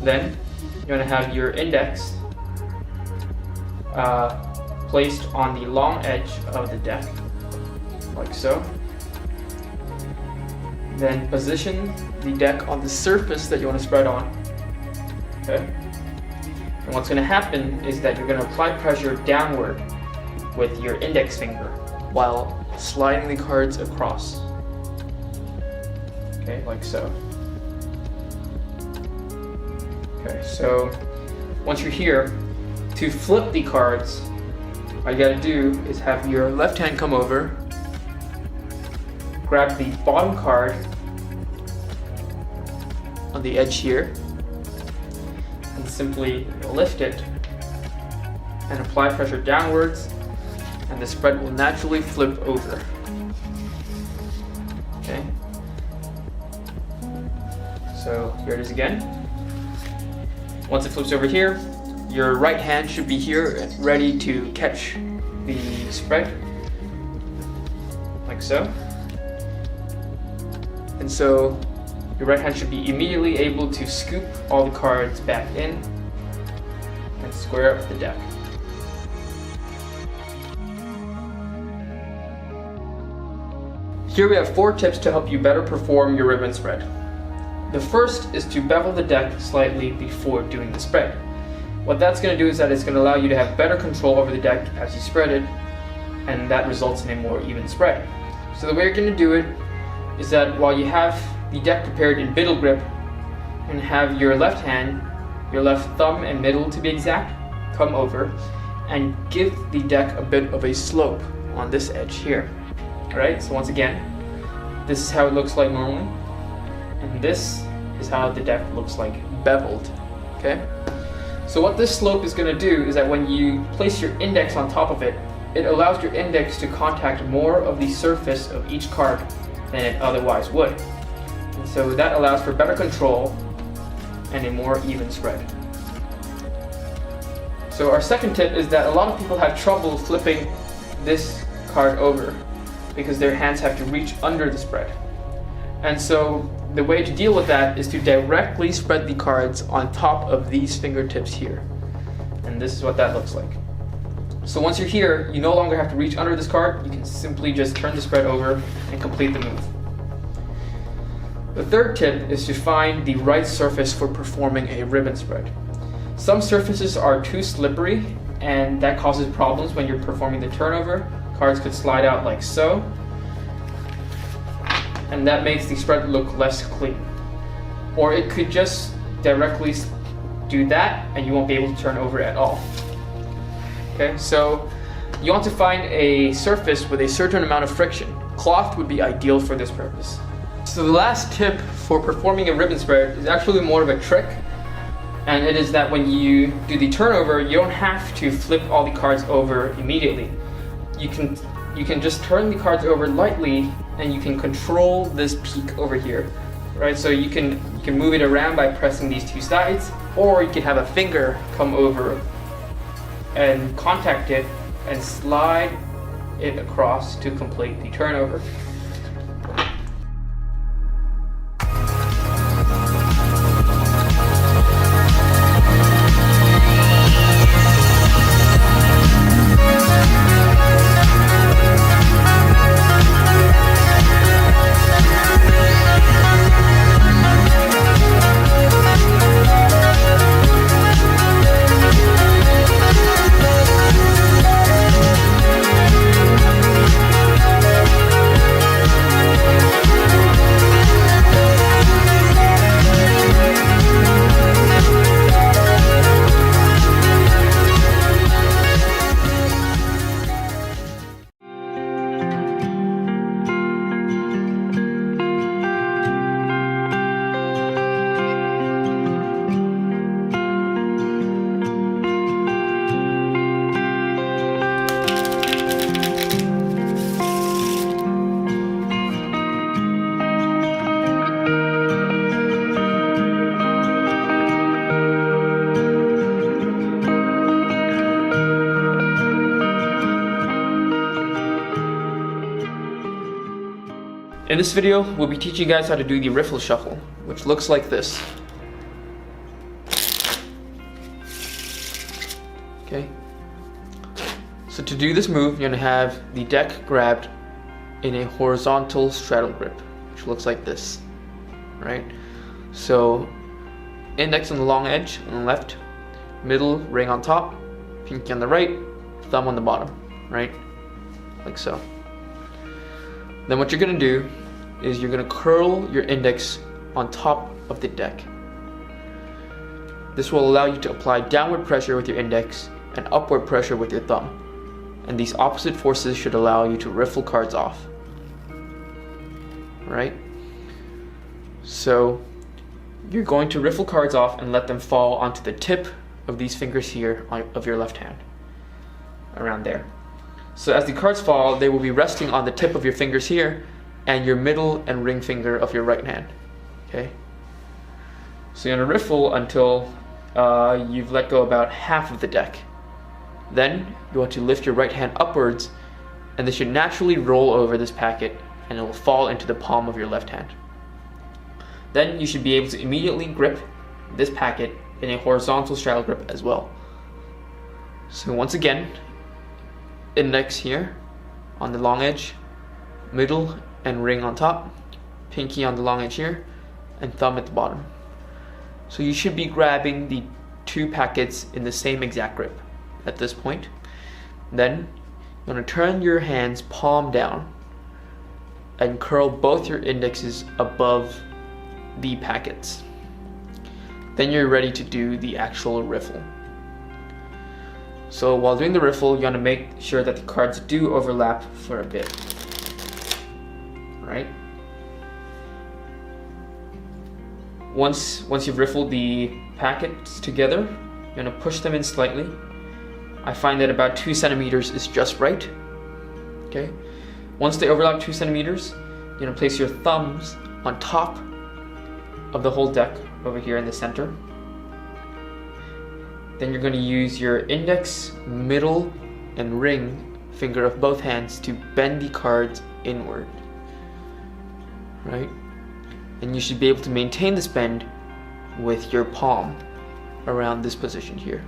Then you're going to have your index placed on the long edge of the deck, like so. Then position the deck on the surface that you want to spread on. Okay? And what's going to happen is that you're going to apply pressure downward with your index finger while sliding the cards across. Okay, like so. Okay, so once you're here, to flip the cards, all you gotta do is have your left hand come over, grab the bottom card on the edge here, and simply lift it and apply pressure downwards, and the spread will naturally flip over. Okay, so here it is again. Once it flips over here, your right hand should be here ready to catch the spread, like so. And so your right hand should be immediately able to scoop all the cards back in and square up the deck. Here we have 4 tips to help you better perform your ribbon spread. The first is to bevel the deck slightly before doing the spread. What that's going to do is that it's going to allow you to have better control over the deck as you spread it, and that results in a more even spread. So the way you're going to do it is that while you have the deck prepared in middle grip and have your left hand, your left thumb and middle to be exact, come over and give the deck a bit of a slope on this edge here. Alright, so once again, this is how it looks like normally, and this is how the deck looks like beveled. Okay? So what this slope is going to do is that when you place your index on top of it, it allows your index to contact more of the surface of each card than it otherwise would. And so that allows for better control and a more even spread. So our second tip is that a lot of people have trouble flipping this card over because their hands have to reach under the spread. And so the way to deal with that is to directly spread the cards on top of these fingertips here. And this is what that looks like. So once you're here, you no longer have to reach under this card. You can simply just turn the spread over and complete the move. The third tip is to find the right surface for performing a ribbon spread. Some surfaces are too slippery, and that causes problems when you're performing the turnover. Cards could slide out like so, and that makes the spread look less clean. Or it could just directly do that and you won't be able to turn over at all. Okay, so you want to find a surface with a certain amount of friction. Cloth would be ideal for this purpose. So the last tip for performing a ribbon spread is actually more of a trick, and it is that when you do the turnover, you don't have to flip all the cards over immediately. You can just turn the cards over lightly, and you can control this peak over here, right? So you can move it around by pressing these two sides, or you can have a finger come over and contact it and slide it across to complete the turnover. In this video, we'll be teaching you guys how to do the riffle shuffle, which looks like this. Okay. So to do this move, you're gonna have the deck grabbed in a horizontal straddle grip, which looks like this, right? So index on the long edge on the left, middle ring on top, pinky on the right, thumb on the bottom, right? Like so. Then what you're gonna do is you're gonna curl your index on top of the deck. This will allow you to apply downward pressure with your index and upward pressure with your thumb. And these opposite forces should allow you to riffle cards off. Right? So you're going to riffle cards off and let them fall onto the tip of these fingers here of your left hand. Around there. So as the cards fall, they will be resting on the tip of your fingers here and your middle and ring finger of your right hand. Okay? So you're gonna riffle until you've let go about half of the deck. Then you want to lift your right hand upwards, and this should naturally roll over this packet and it will fall into the palm of your left hand. Then you should be able to immediately grip this packet in a horizontal straddle grip as well. So once again, index here on the long edge, middle and ring on top, pinky on the long edge here, and thumb at the bottom. So you should be grabbing the 2 packets in the same exact grip at this point. Then you want to turn your hands palm down and curl both your indexes above the packets. Then you're ready to do the actual riffle. So while doing the riffle, you want to make sure that the cards do overlap for a bit. Right? Once you've riffled the packets together, you're going to push them in slightly. I find that about 2 centimeters is just right. Okay. Once they overlap 2 centimeters, you're going to place your thumbs on top of the whole deck over here in the center. Then you're going to use your index, middle, and ring finger of both hands to bend the cards inward. Right? And you should be able to maintain this bend with your palm around this position here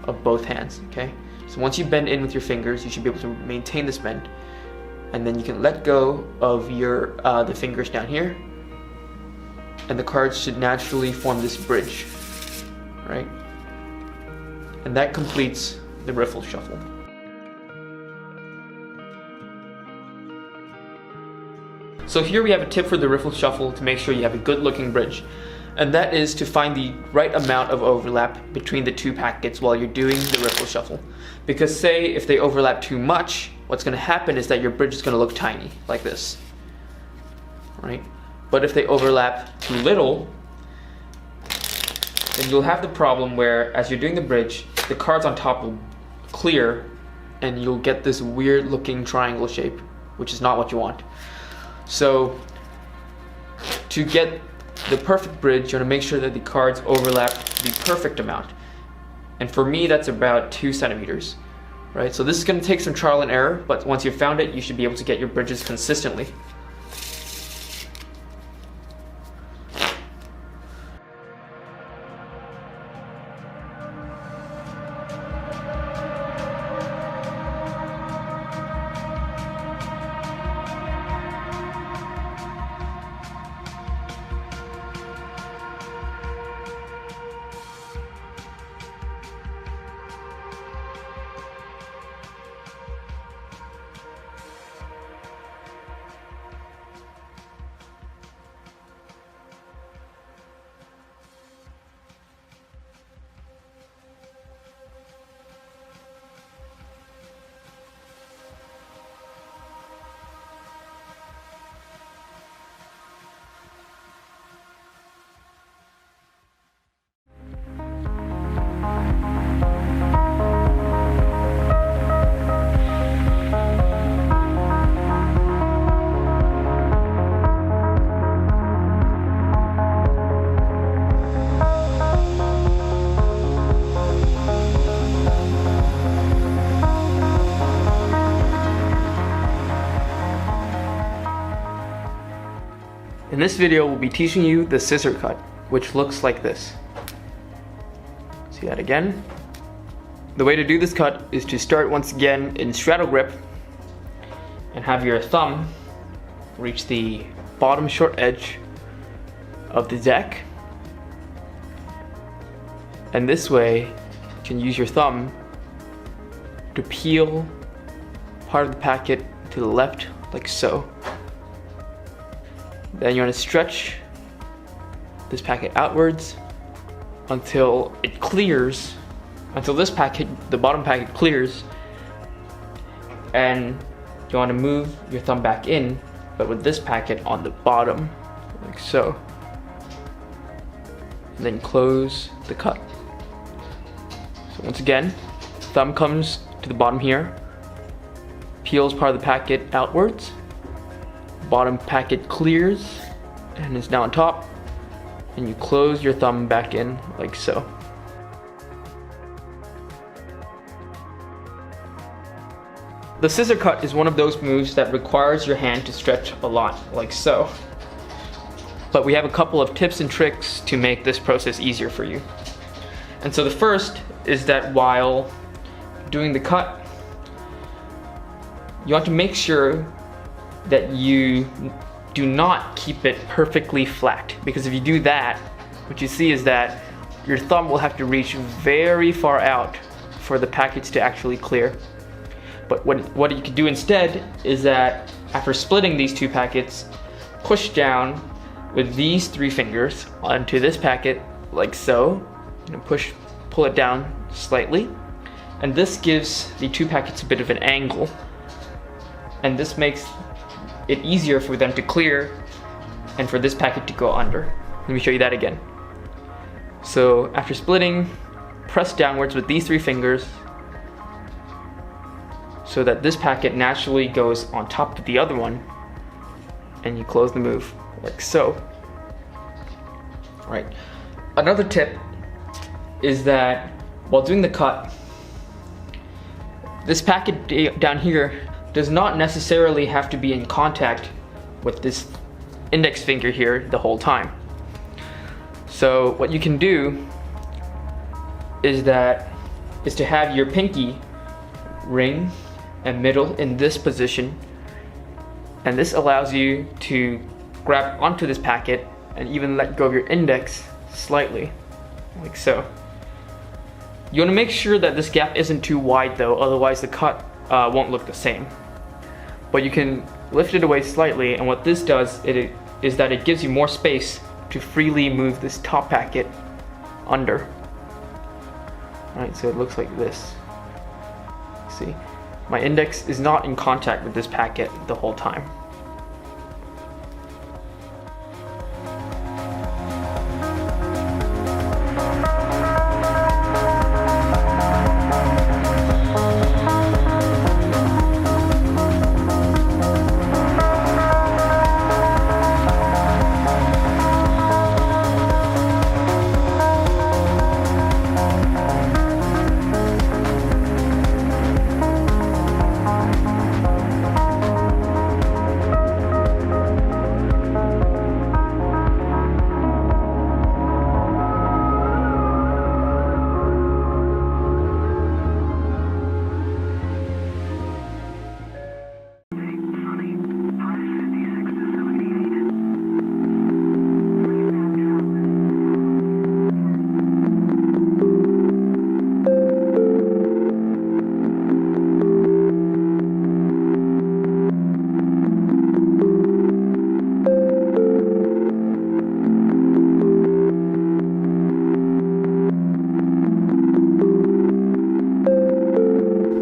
of both hands, okay? So once you bend in with your fingers, you should be able to maintain this bend, and then you can let go of your the fingers down here, and the cards should naturally form this bridge, right? And that completes the riffle shuffle. So here we have a tip for the riffle shuffle to make sure you have a good looking bridge. And that is to find the right amount of overlap between the 2 packets while you're doing the riffle shuffle. Because say if they overlap too much, what's going to happen is that your bridge is going to look tiny, like this. Right? But if they overlap too little, then you'll have the problem where as you're doing the bridge, the cards on top will clear and you'll get this weird looking triangle shape, which is not what you want. So to get the perfect bridge, you want to make sure that the cards overlap the perfect amount. And for me, that's about 2 centimeters, right? So this is going to take some trial and error, but once you've found it, you should be able to get your bridges consistently. In this video, we'll be teaching you the scissor cut, which looks like this. See that again? The way to do this cut is to start once again in straddle grip and have your thumb reach the bottom short edge of the deck. And this way, you can use your thumb to peel part of the packet to the left, like so. Then you want to stretch this packet outwards until it clears, until this packet, the bottom packet clears, and you want to move your thumb back in, but with this packet on the bottom, like so. And then close the cut. So once again, thumb comes to the bottom here, peels part of the packet outwards, bottom packet clears and is now on top, and you close your thumb back in like so. The scissor cut is one of those moves that requires your hand to stretch a lot, like so. But we have a couple of tips and tricks to make this process easier for you. And so the first is that while doing the cut, you want to make sure that you do not keep it perfectly flat, because if you do that, what you see is that your thumb will have to reach very far out for the packets to actually clear. But what you can do instead is that after splitting these two packets, push down with these 3 fingers onto this packet like so, and pull it down slightly, and this gives the 2 packets a bit of an angle, and this makes it easier for them to clear and for this packet to go under. Let me show you that again. So after splitting, press downwards with these 3 fingers so that this packet naturally goes on top of the other one, and you close the move like so. Right. Another tip is that while doing the cut, this packet down here does not necessarily have to be in contact with this index finger here the whole time. So what you can do is to have your pinky, ring, and middle in this position, and this allows you to grab onto this packet and even let go of your index slightly, like so. You want to make sure that this gap isn't too wide though, otherwise the cut won't look the same. But you can lift it away slightly, and what this does is that it gives you more space to freely move this top packet under. Right, so it looks like this. See, my index is not in contact with this packet the whole time.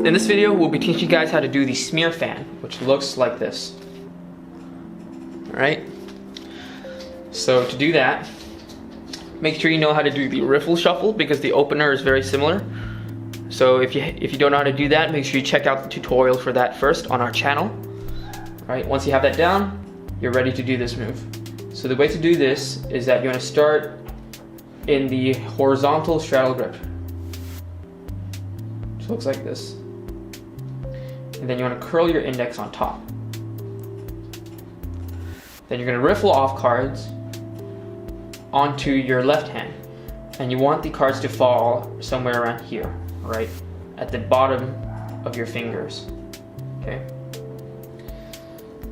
In this video, we'll be teaching you guys how to do the smear fan, which looks like this. Alright? So to do that, make sure you know how to do the riffle shuffle, because the opener is very similar. So if you don't know how to do that, make sure you check out the tutorial for that first on our channel. Alright, once you have that down, you're ready to do this move. So the way to do this is that you want to start in the horizontal straddle grip, which looks like this. And then you want to curl your index on top. Then you're going to riffle off cards onto your left hand. And you want the cards to fall somewhere around here, right? At the bottom of your fingers. Okay?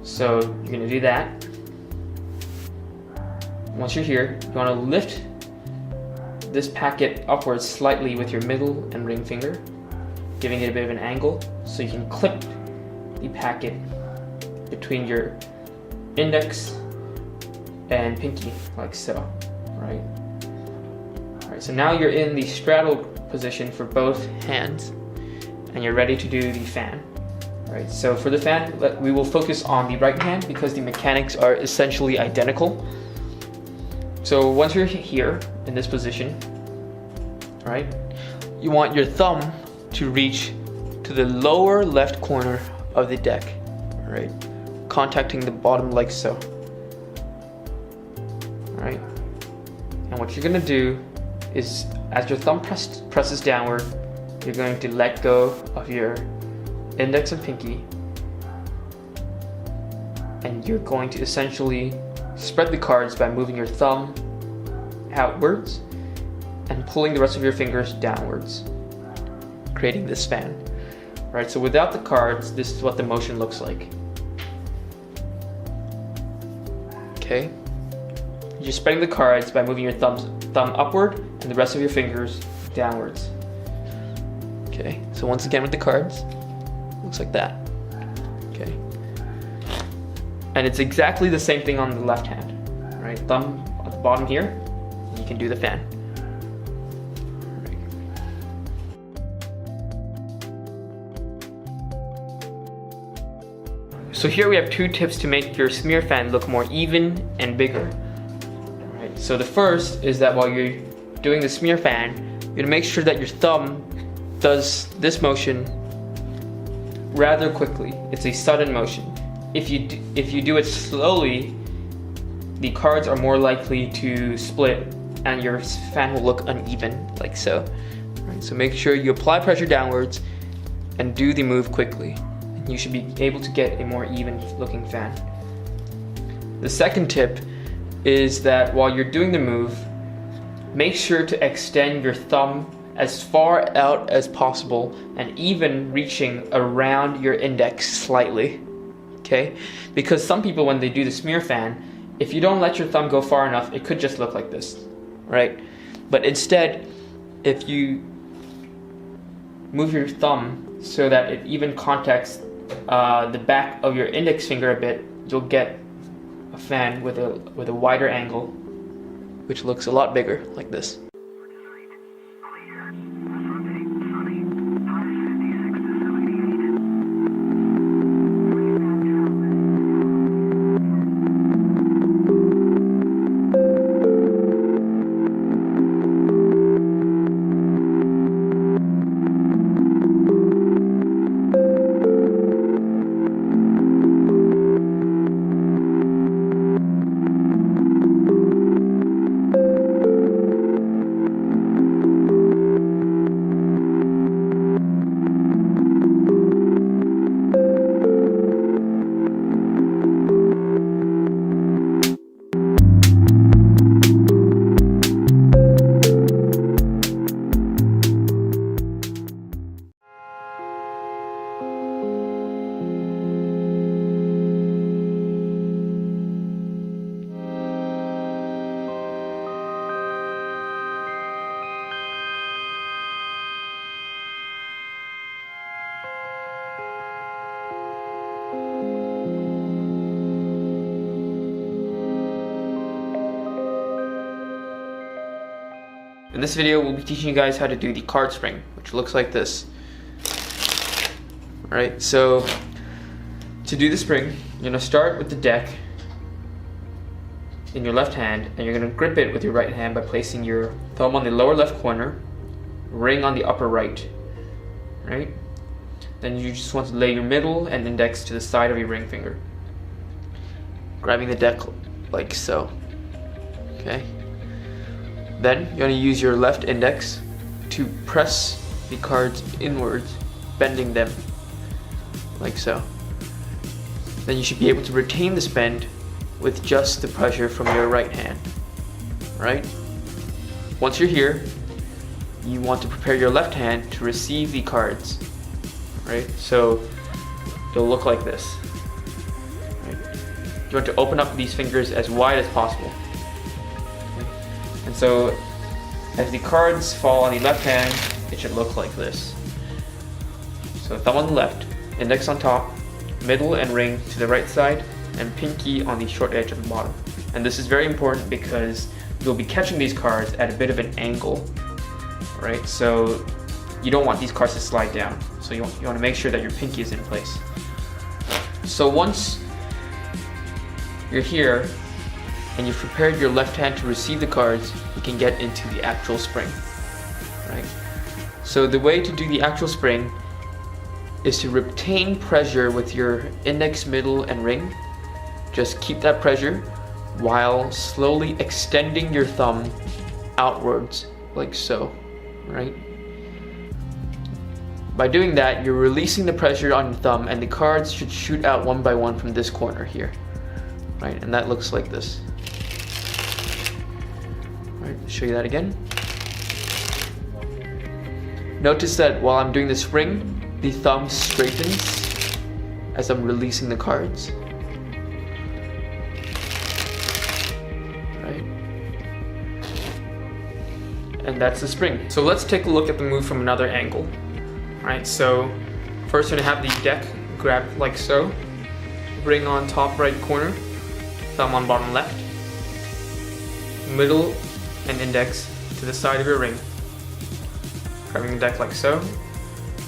So you're going to do that. Once you're here, you want to lift this packet upwards slightly with your middle and ring finger, giving it a bit of an angle, so you can clip the packet between your index and pinky, like so, right? Alright, so now you're in the straddle position for both hands, and you're ready to do the fan. Alright, so for the fan, we will focus on the right hand because the mechanics are essentially identical. So once you're here, in this position, alright, you want your thumb to reach to the lower left corner of the deck, right? Contacting the bottom like so. Alright? And what you're gonna do is, as your thumb presses downward, you're going to let go of your index and pinky, and you're going to essentially spread the cards by moving your thumb outwards and pulling the rest of your fingers downwards, creating this fan. Right, so without the cards, this is what the motion looks like. Okay? You're spreading the cards by moving your thumb upward and the rest of your fingers downwards. Okay, so once again with the cards, looks like that. Okay. And it's exactly the same thing on the left hand. Right, thumb at the bottom here, and you can do the fan. So here we have 2 tips to make your smear fan look more even and bigger. Right, so the first is that while you're doing the smear fan, you're gonna make sure that your thumb does this motion rather quickly. It's a sudden motion. If you do it slowly, the cards are more likely to split and your fan will look uneven, like so. Right, so make sure you apply pressure downwards and do the move quickly. You should be able to get a more even looking fan. The second tip is that while you're doing the move, make sure to extend your thumb as far out as possible and even reaching around your index slightly. Okay? Because some people, when they do the smear fan, if you don't let your thumb go far enough, it could just look like this, right? But instead, if you move your thumb so that it even contacts the back of your index finger a bit, you'll get a fan with a wider angle, which looks a lot bigger, like this. In this video, we'll be teaching you guys how to do the card spring, which looks like this. Alright, so to do the spring, you're going to start with the deck in your left hand, and you're going to grip it with your right hand by placing your thumb on the lower left corner, ring on the upper right. Right? Then you just want to lay your middle and index to the side of your ring finger, grabbing the deck like so. Okay? Then you're going to use your left index to press the cards inwards, bending them like so. Then you should be able to retain this bend with just the pressure from your right hand. Right? Once you're here, you want to prepare your left hand to receive the cards. Right? So it'll look like this. Right? You want to open up these fingers as wide as possible. And so, as the cards fall on the left hand, it should look like this. So thumb on the left, index on top, middle and ring to the right side, and pinky on the short edge of the bottom. And this is very important because you'll be catching these cards at a bit of an angle, right? So you don't want these cards to slide down. So you want to make sure that your pinky is in place. So once you're here, and you've prepared your left hand to receive the cards, you can get into the actual spring, right? So the way to do the actual spring is to retain pressure with your index, middle, and ring. Just keep that pressure while slowly extending your thumb outwards, like so, right? By doing that, you're releasing the pressure on your thumb, and the cards should shoot out one by one from this corner here, right? And that looks like this. Show you that again. Notice that while I'm doing the spring, the thumb straightens as I'm releasing the cards. and that's the spring. So let's take a look at the move from another angle. Alright, so first we're gonna have the deck grabbed like so. Ring on top right corner, thumb on bottom left, middle and index to the side of your ring. Grabbing the deck like so.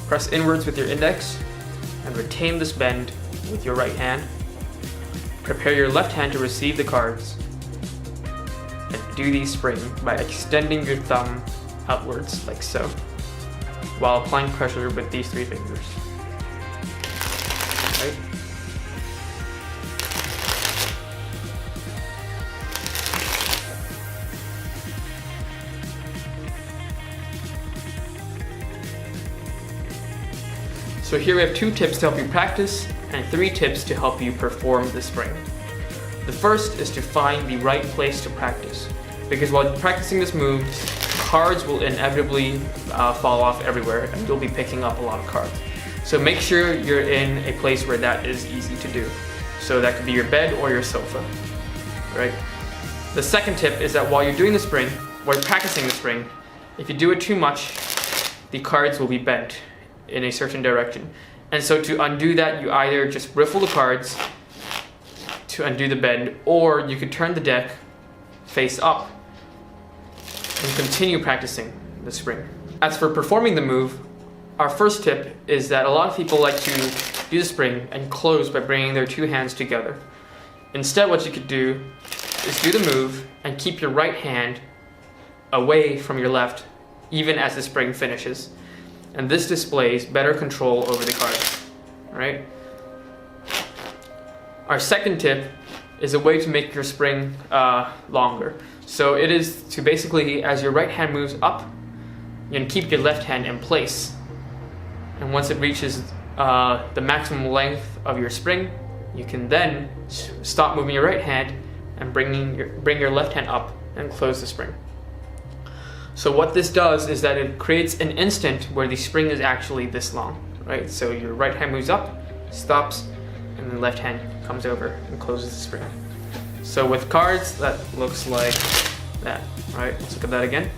Press inwards with your index and retain this bend with your right hand. Prepare your left hand to receive the cards. And do the spring by extending your thumb outwards like so, while applying pressure with these 3 fingers. Right? So here we have 2 tips to help you practice and 3 tips to help you perform the spring. The first is to find the right place to practice, because while practicing this move, cards will inevitably fall off everywhere and you'll be picking up a lot of cards. So make sure you're in a place where that is easy to do. So that could be your bed or your sofa, right? The second tip is that while you're doing the spring, while you're practicing the spring, if you do it too much, the cards will be bent in a certain direction. And so to undo that, you either just riffle the cards to undo the bend, or you could turn the deck face up and continue practicing the spring. As for performing the move, our first tip is that a lot of people like to do the spring and close by bringing their 2 hands together. Instead, what you could do is do the move and keep your right hand away from your left, even as the spring finishes. And this displays better control over the cards, right? Our second tip is a way to make your spring longer. So it is to basically, as your right hand moves up, you can keep your left hand in place. And once it reaches the maximum length of your spring, you can then stop moving your right hand and bring your left hand up and close the spring. So what this does is that it creates an instant where the spring is actually this long, right? So your right hand moves up, stops, and the left hand comes over and closes the spring. So with cards, that looks like that, right? Let's look at that again.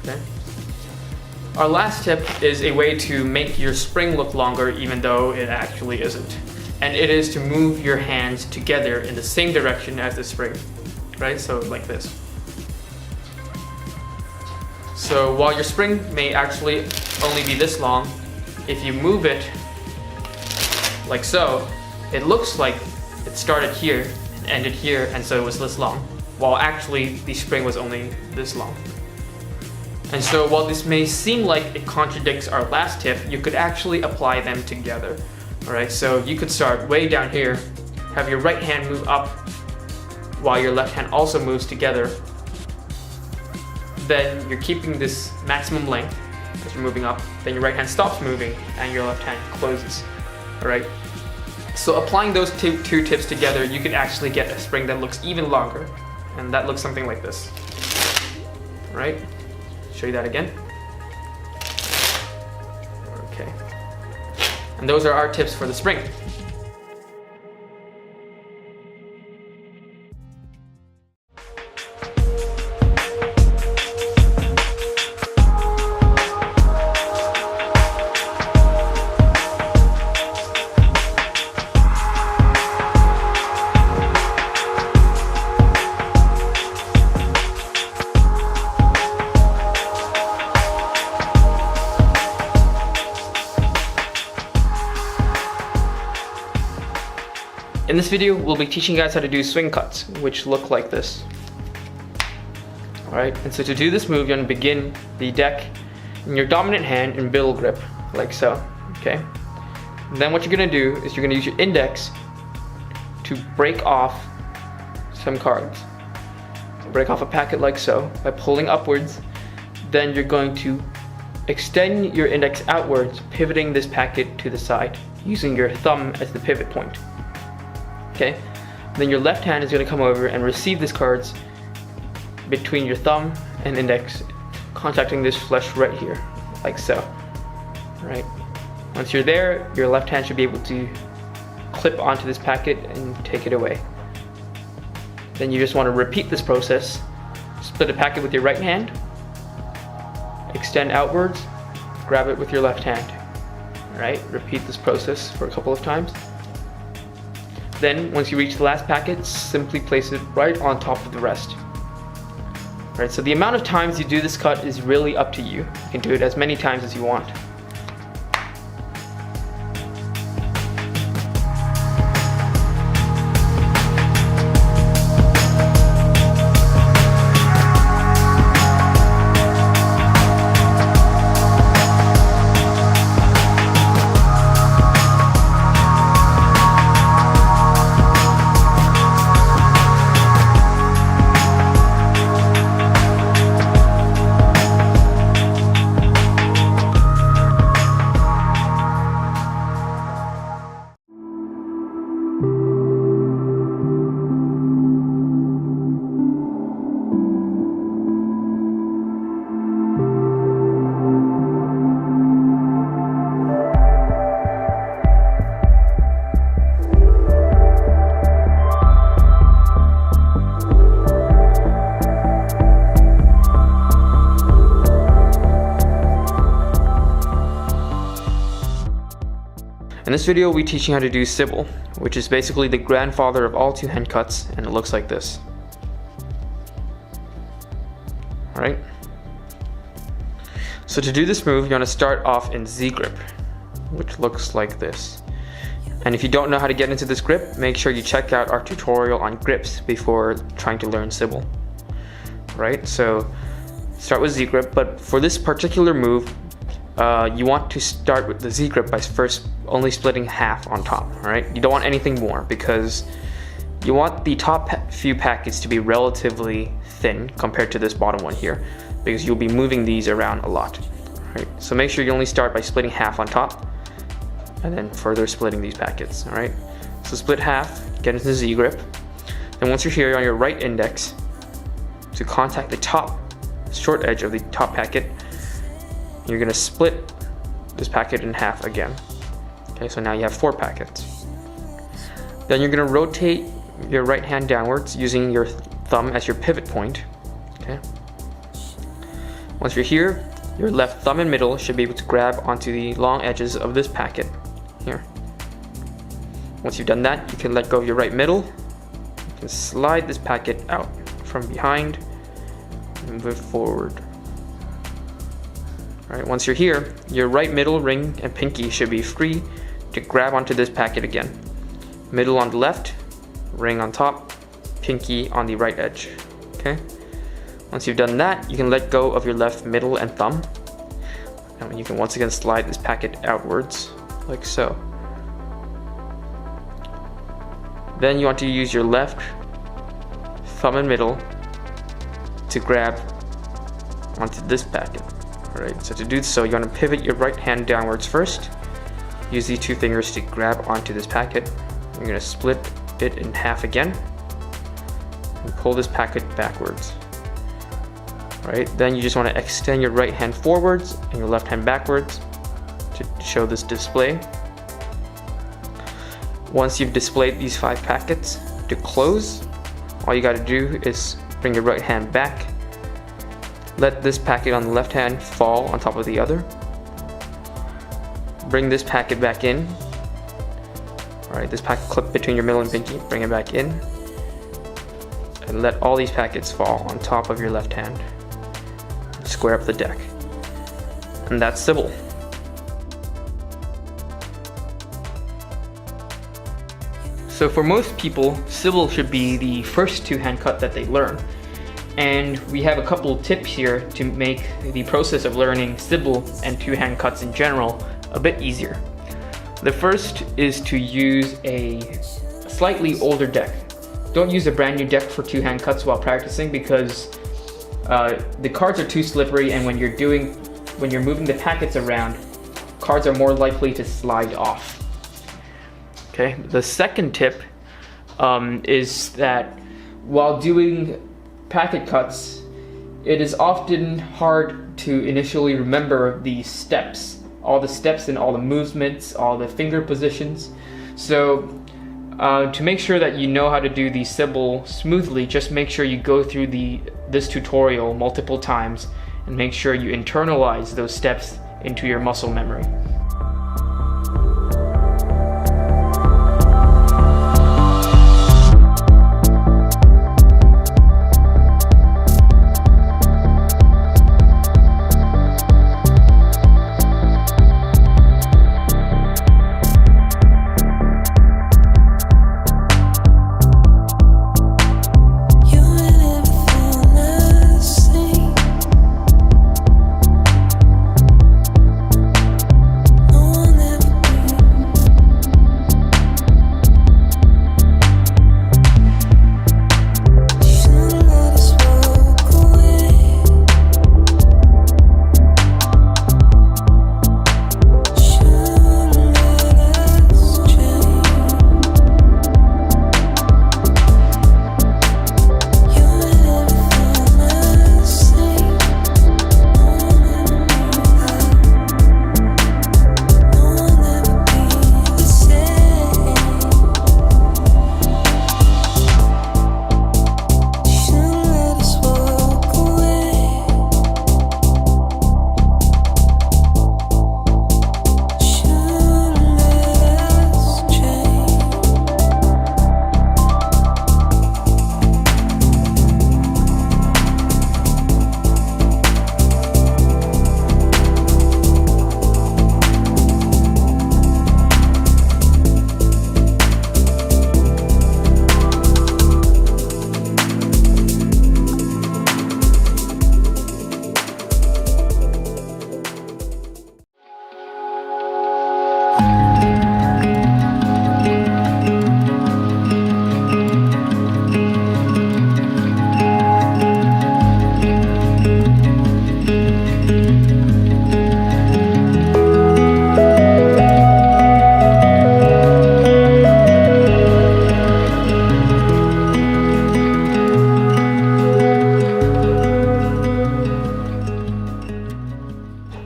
Okay. Our last tip is a way to make your spring look longer even though it actually isn't. And it is to move your hands together in the same direction as the spring, right? So like this. So while your spring may actually only be this long, if you move it like so, it looks like it started here and ended here, and so it was this long, while actually the spring was only this long. And so while this may seem like it contradicts our last tip, you could actually apply them together. Alright, so you could start way down here, have your right hand move up while your left hand also moves together. Then you're keeping this maximum length as you're moving up. Then your right hand stops moving and your left hand closes. Alright, so applying those two tips together, you could actually get a spring that looks even longer, and that looks something like this. Alright, show you that again. Okay, and those are our tips for the spring. In this video, we'll be teaching you guys how to do swing cuts, which look like this. Alright, and so to do this move, you're going to begin the deck in your dominant hand in middle grip, like so, okay? And then what you're going to do is you're going to use your index to break off some cards. So break off a packet like so, by pulling upwards. Then you're going to extend your index outwards, pivoting this packet to the side, using your thumb as the pivot point. Okay, then your left hand is going to come over and receive these cards between your thumb and index, contacting this flesh right here, like so. Right. Once you're there, your left hand should be able to clip onto this packet and take it away. Then you just want to repeat this process, just split a packet with your right hand, extend outwards, grab it with your left hand. Alright, repeat this process for a couple of times. Then, once you reach the last packet, simply place it right on top of the rest. Alright, so the amount of times you do this cut is really up to you. You can do it as many times as you want. In this video, we'll be teaching how to do Sybil, which is basically the grandfather of all two-hand cuts, and it looks like this. Alright. So to do this move, you want to start off in Z grip, which looks like this. And if you don't know how to get into this grip, make sure you check out our tutorial on grips before trying to learn Sybil. Right, so start with Z grip, but for this particular move, you want to start with the Z grip by first only splitting half on top. Alright, you don't want anything more because you want the top few packets to be relatively thin compared to this bottom one here, because you'll be moving these around a lot. Alright, so make sure you only start by splitting half on top and then further splitting these packets. Alright, so split half, get into the Z grip. Then once you're here on your right index, to contact the top short edge of the top packet, you're going to split this packet in half again. Okay, so now you have 4 packets. Then you're going to rotate your right hand downwards using your thumb as your pivot point. Okay. Once you're here, your left thumb and middle should be able to grab onto the long edges of this packet here. Once you've done that, you can let go of your right middle. You can slide this packet out from behind and move it forward. Alright, once you're here, your right middle ring and pinky should be free to grab onto this packet again. Middle on the left, ring on top, pinky on the right edge. Okay. Once you've done that, you can let go of your left middle and thumb. And you can once again slide this packet outwards, like so. Then you want to use your left thumb and middle to grab onto this packet. Alright, so to do so, you want to pivot your right hand downwards first. Use these 2 fingers to grab onto this packet. You're going to split it in half again and pull this packet backwards. Right, then you just want to extend your right hand forwards and your left hand backwards to show this display. Once you've displayed these 5 packets, to close, all you got to do is bring your right hand back. Let this packet on the left hand fall on top of the other. Bring this packet back in. Alright, this packet clip between your middle and pinky, bring it back in. And let all these packets fall on top of your left hand. Square up the deck. And that's Sybil. So for most people, Sybil should be the first two-hand cut that they learn. And we have a couple of tips here to make the process of learning Sybil and two-hand cuts in general a bit easier. The first is to use a slightly older deck. Don't use a brand new deck for two-hand cuts while practicing because the cards are too slippery, and when you're moving the packets around, cards are more likely to slide off. Okay. The second tip is that while doing packet cuts, it is often hard to initially remember the steps, all the steps and all the movements, all the finger positions. So To make sure that you know how to do the symbol smoothly, just make sure you go through this tutorial multiple times and make sure you internalize those steps into your muscle memory.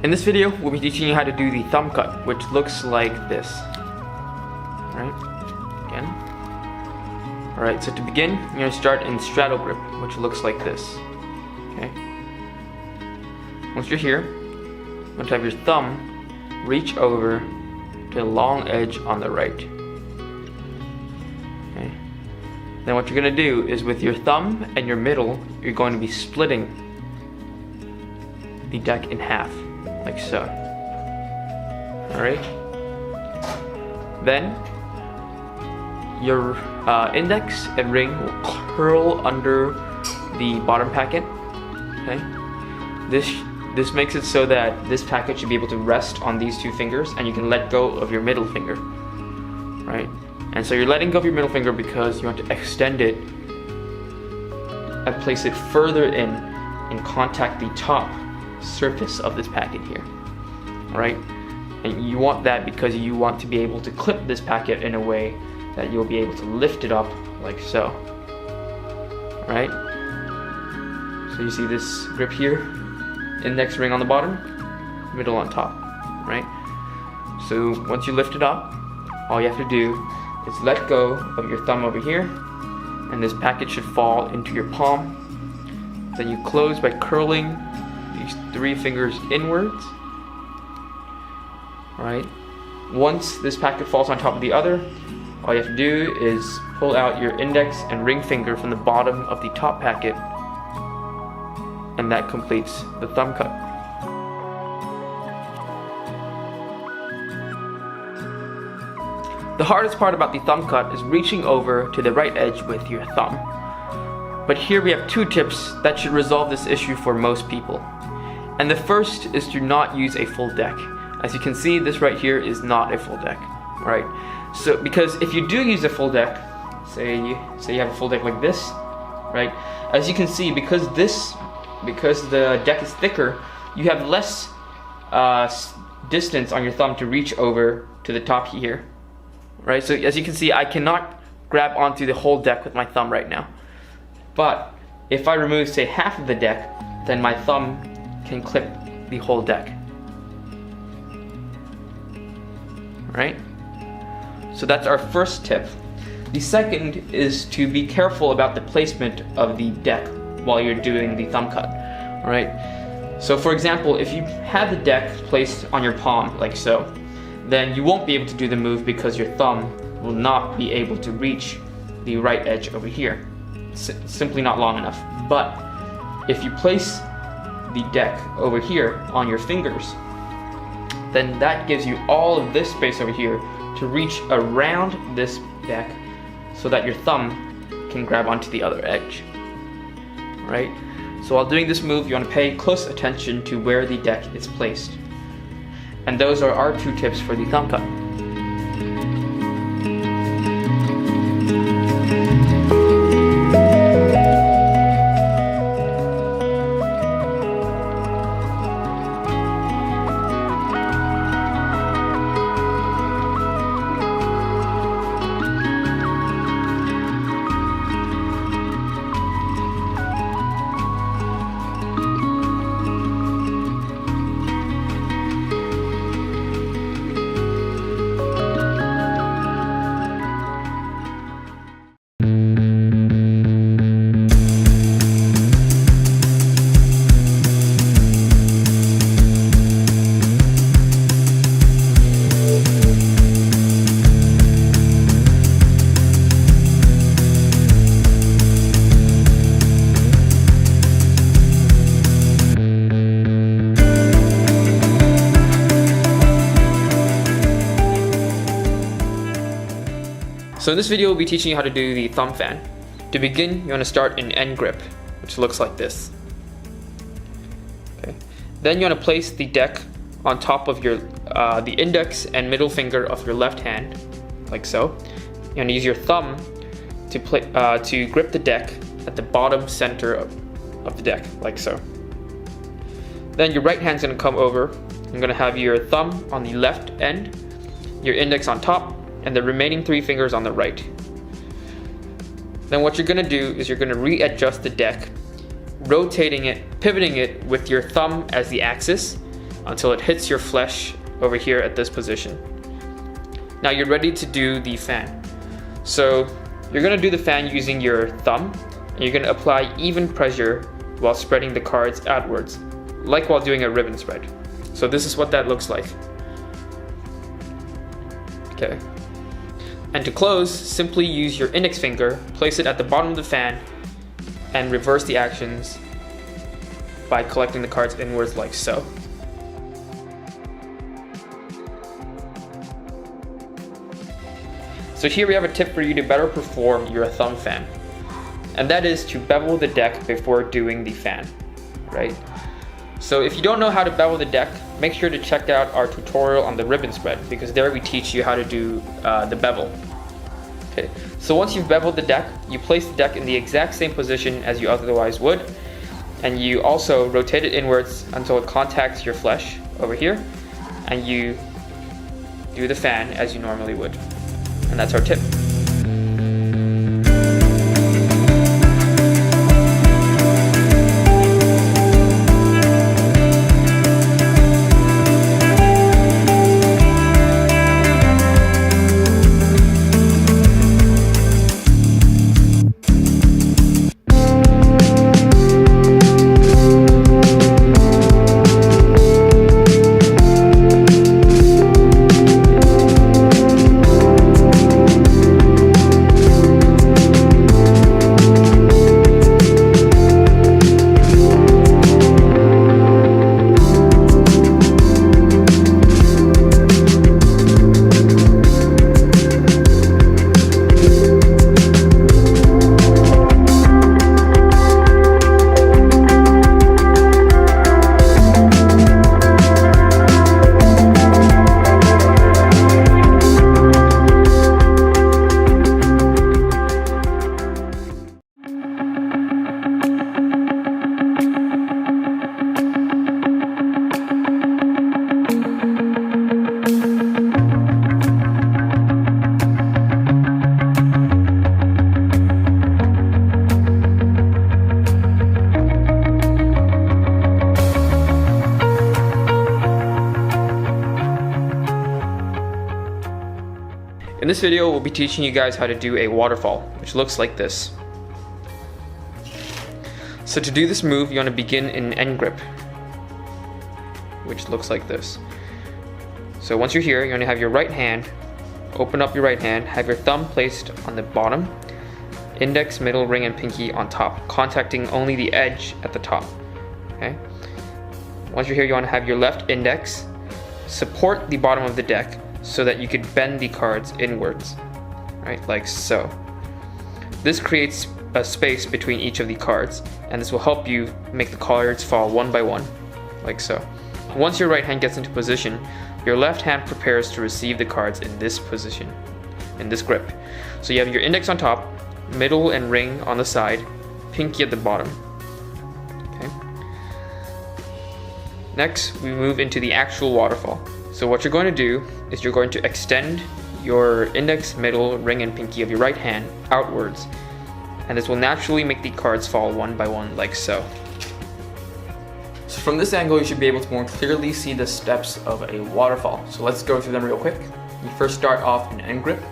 In this video, we'll be teaching you how to do the thumb cut, which looks like this. Alright, again. Alright, so to begin, you're going to start in straddle grip, which looks like this. Okay. Once you're here, you're going to have your thumb reach over to the long edge on the right. Okay. Then what you're going to do is with your thumb and your middle, you're going to be splitting the deck in half. Like so. Alright. Then your index and ring will curl under the bottom packet. Okay. This makes it so that this packet should be able to rest on these two fingers, and you can let go of your middle finger. Right. And so you're letting go of your middle finger because you want to extend it and place it further in and contact the top surface of this packet here. Alright, and you want that because you want to be able to clip this packet in a way that you'll be able to lift it up like so. Alright, so you see this grip here, index ring on the bottom, middle on top. Right, so once you lift it up, all you have to do is let go of your thumb over here, and this packet should fall into your palm. Then you close by curling these three fingers inwards. Alright, once this packet falls on top of the other, all you have to do is pull out your index and ring finger from the bottom of the top packet, and that completes the thumb cut. The hardest part about the thumb cut is reaching over to the right edge with your thumb. But here we have two tips that should resolve this issue for most people. And the first is to not use a full deck. As you can see, this right here is not a full deck, right? So because if you do use a full deck, say you have a full deck like this, right? As you can see, because the deck is thicker, you have less distance on your thumb to reach over to the top here, right? So as you can see, I cannot grab onto the whole deck with my thumb right now. But if I remove, say, half of the deck, then my thumb can clip the whole deck. Right? So that's our first tip. The second is to be careful about the placement of the deck while you're doing the thumb cut. All right. So for example, if you have the deck placed on your palm like so, then you won't be able to do the move because your thumb will not be able to reach the right edge over here. It's simply not long enough. But if you place the deck over here on your fingers, then that gives you all of this space over here to reach around this deck so that your thumb can grab onto the other edge. Right? So while doing this move, you want to pay close attention to where the deck is placed. And those are our 2 tips for the thumb cut. So in this video, we'll be teaching you how to do the thumb fan. To begin, you want to start an end grip, which looks like this. Okay. Then you want to place the deck on top of your the index and middle finger of your left hand, like so. You want to use your thumb to grip the deck at the bottom center of the deck, like so. Then your right hand's going to come over. You're going to have your thumb on the left end, your index on top, and the remaining 3 fingers on the right. Then what you're going to do is you're going to readjust the deck, rotating it, pivoting it with your thumb as the axis until it hits your flesh over here at this position. Now you're ready to do the fan. So you're going to do the fan using your thumb, and you're going to apply even pressure while spreading the cards outwards, like while doing a ribbon spread. So this is what that looks like. Okay. And to close, simply use your index finger, place it at the bottom of the fan, and reverse the actions by collecting the cards inwards like so. So here we have a tip for you to better perform your thumb fan. And that is to bevel the deck before doing the fan, right? So if you don't know how to bevel the deck, make sure to check out our tutorial on the ribbon spread, because there we teach you how to do the bevel. Okay, so once you've beveled the deck, you place the deck in the exact same position as you otherwise would, and you also rotate it inwards until it contacts your flesh over here, and you do the fan as you normally would. And that's our tip. In this video, we'll be teaching you guys how to do a waterfall, which looks like this. So to do this move, you want to begin in end grip, which looks like this. So once you're here, you want to have your right hand, open up your right hand, have your thumb placed on the bottom, index, middle, ring, and pinky on top, contacting only the edge at the top, okay? Once you're here, you want to have your left index support the bottom of the deck so that you could bend the cards inwards, right, like so. This creates a space between each of the cards, and this will help you make the cards fall one by one, like so. Once your right hand gets into position, your left hand prepares to receive the cards in this position, in this grip. So you have your index on top, middle and ring on the side, pinky at the bottom. Okay. Next, we move into the actual waterfall. So what you're going to do is you're going to extend your index, middle, ring, and pinky of your right hand outwards, and this will naturally make the cards fall one by one, like so. So from this angle, you should be able to more clearly see the steps of a waterfall. So let's go through them real quick. You first start off in end grip.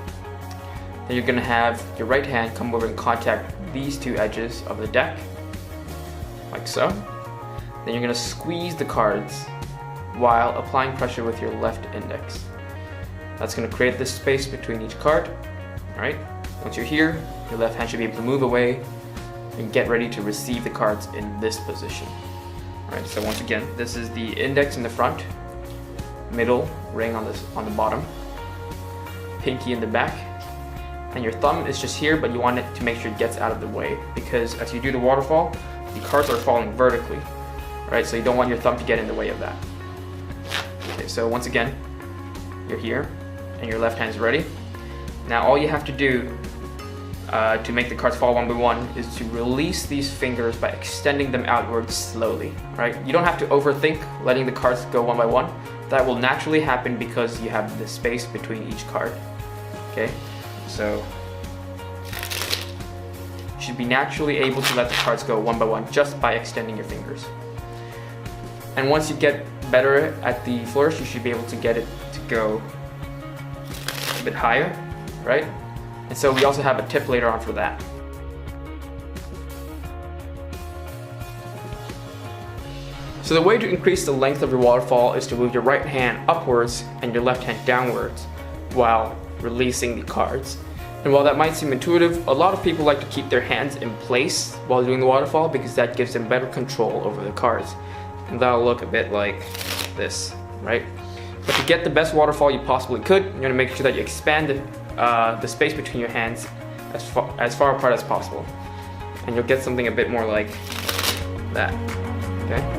Then you're gonna have your right hand come over and contact these two edges of the deck, like so. Then you're gonna squeeze the cards while applying pressure with your left index. That's gonna create this space between each card, all right? Once you're here, your left hand should be able to move away and get ready to receive the cards in this position. All right, so once again, this is the index in the front, middle, ring on the bottom, pinky in the back, and your thumb is just here, but you want it to make sure it gets out of the way, because as you do the waterfall, the cards are falling vertically, right? So you don't want your thumb to get in the way of that. Okay, so once again, you're here, and your left hand's ready. Now all you have to do to make the cards fall one by one is to release these fingers by extending them outwards slowly, right? You don't have to overthink letting the cards go one by one. That will naturally happen because you have the space between each card, okay? So you should be naturally able to let the cards go one by one just by extending your fingers. And once you get better at the flourish, you should be able to get it to go a bit higher, right? And so we also have a tip later on for that. So the way to increase the length of your waterfall is to move your right hand upwards and your left hand downwards while releasing the cards. And while that might seem intuitive, a lot of people like to keep their hands in place while doing the waterfall because that gives them better control over the cards. And that'll look a bit like this, right? But to get the best waterfall you possibly could, you're gonna make sure that you expand the space between your hands as far apart as possible. And you'll get something a bit more like that, okay?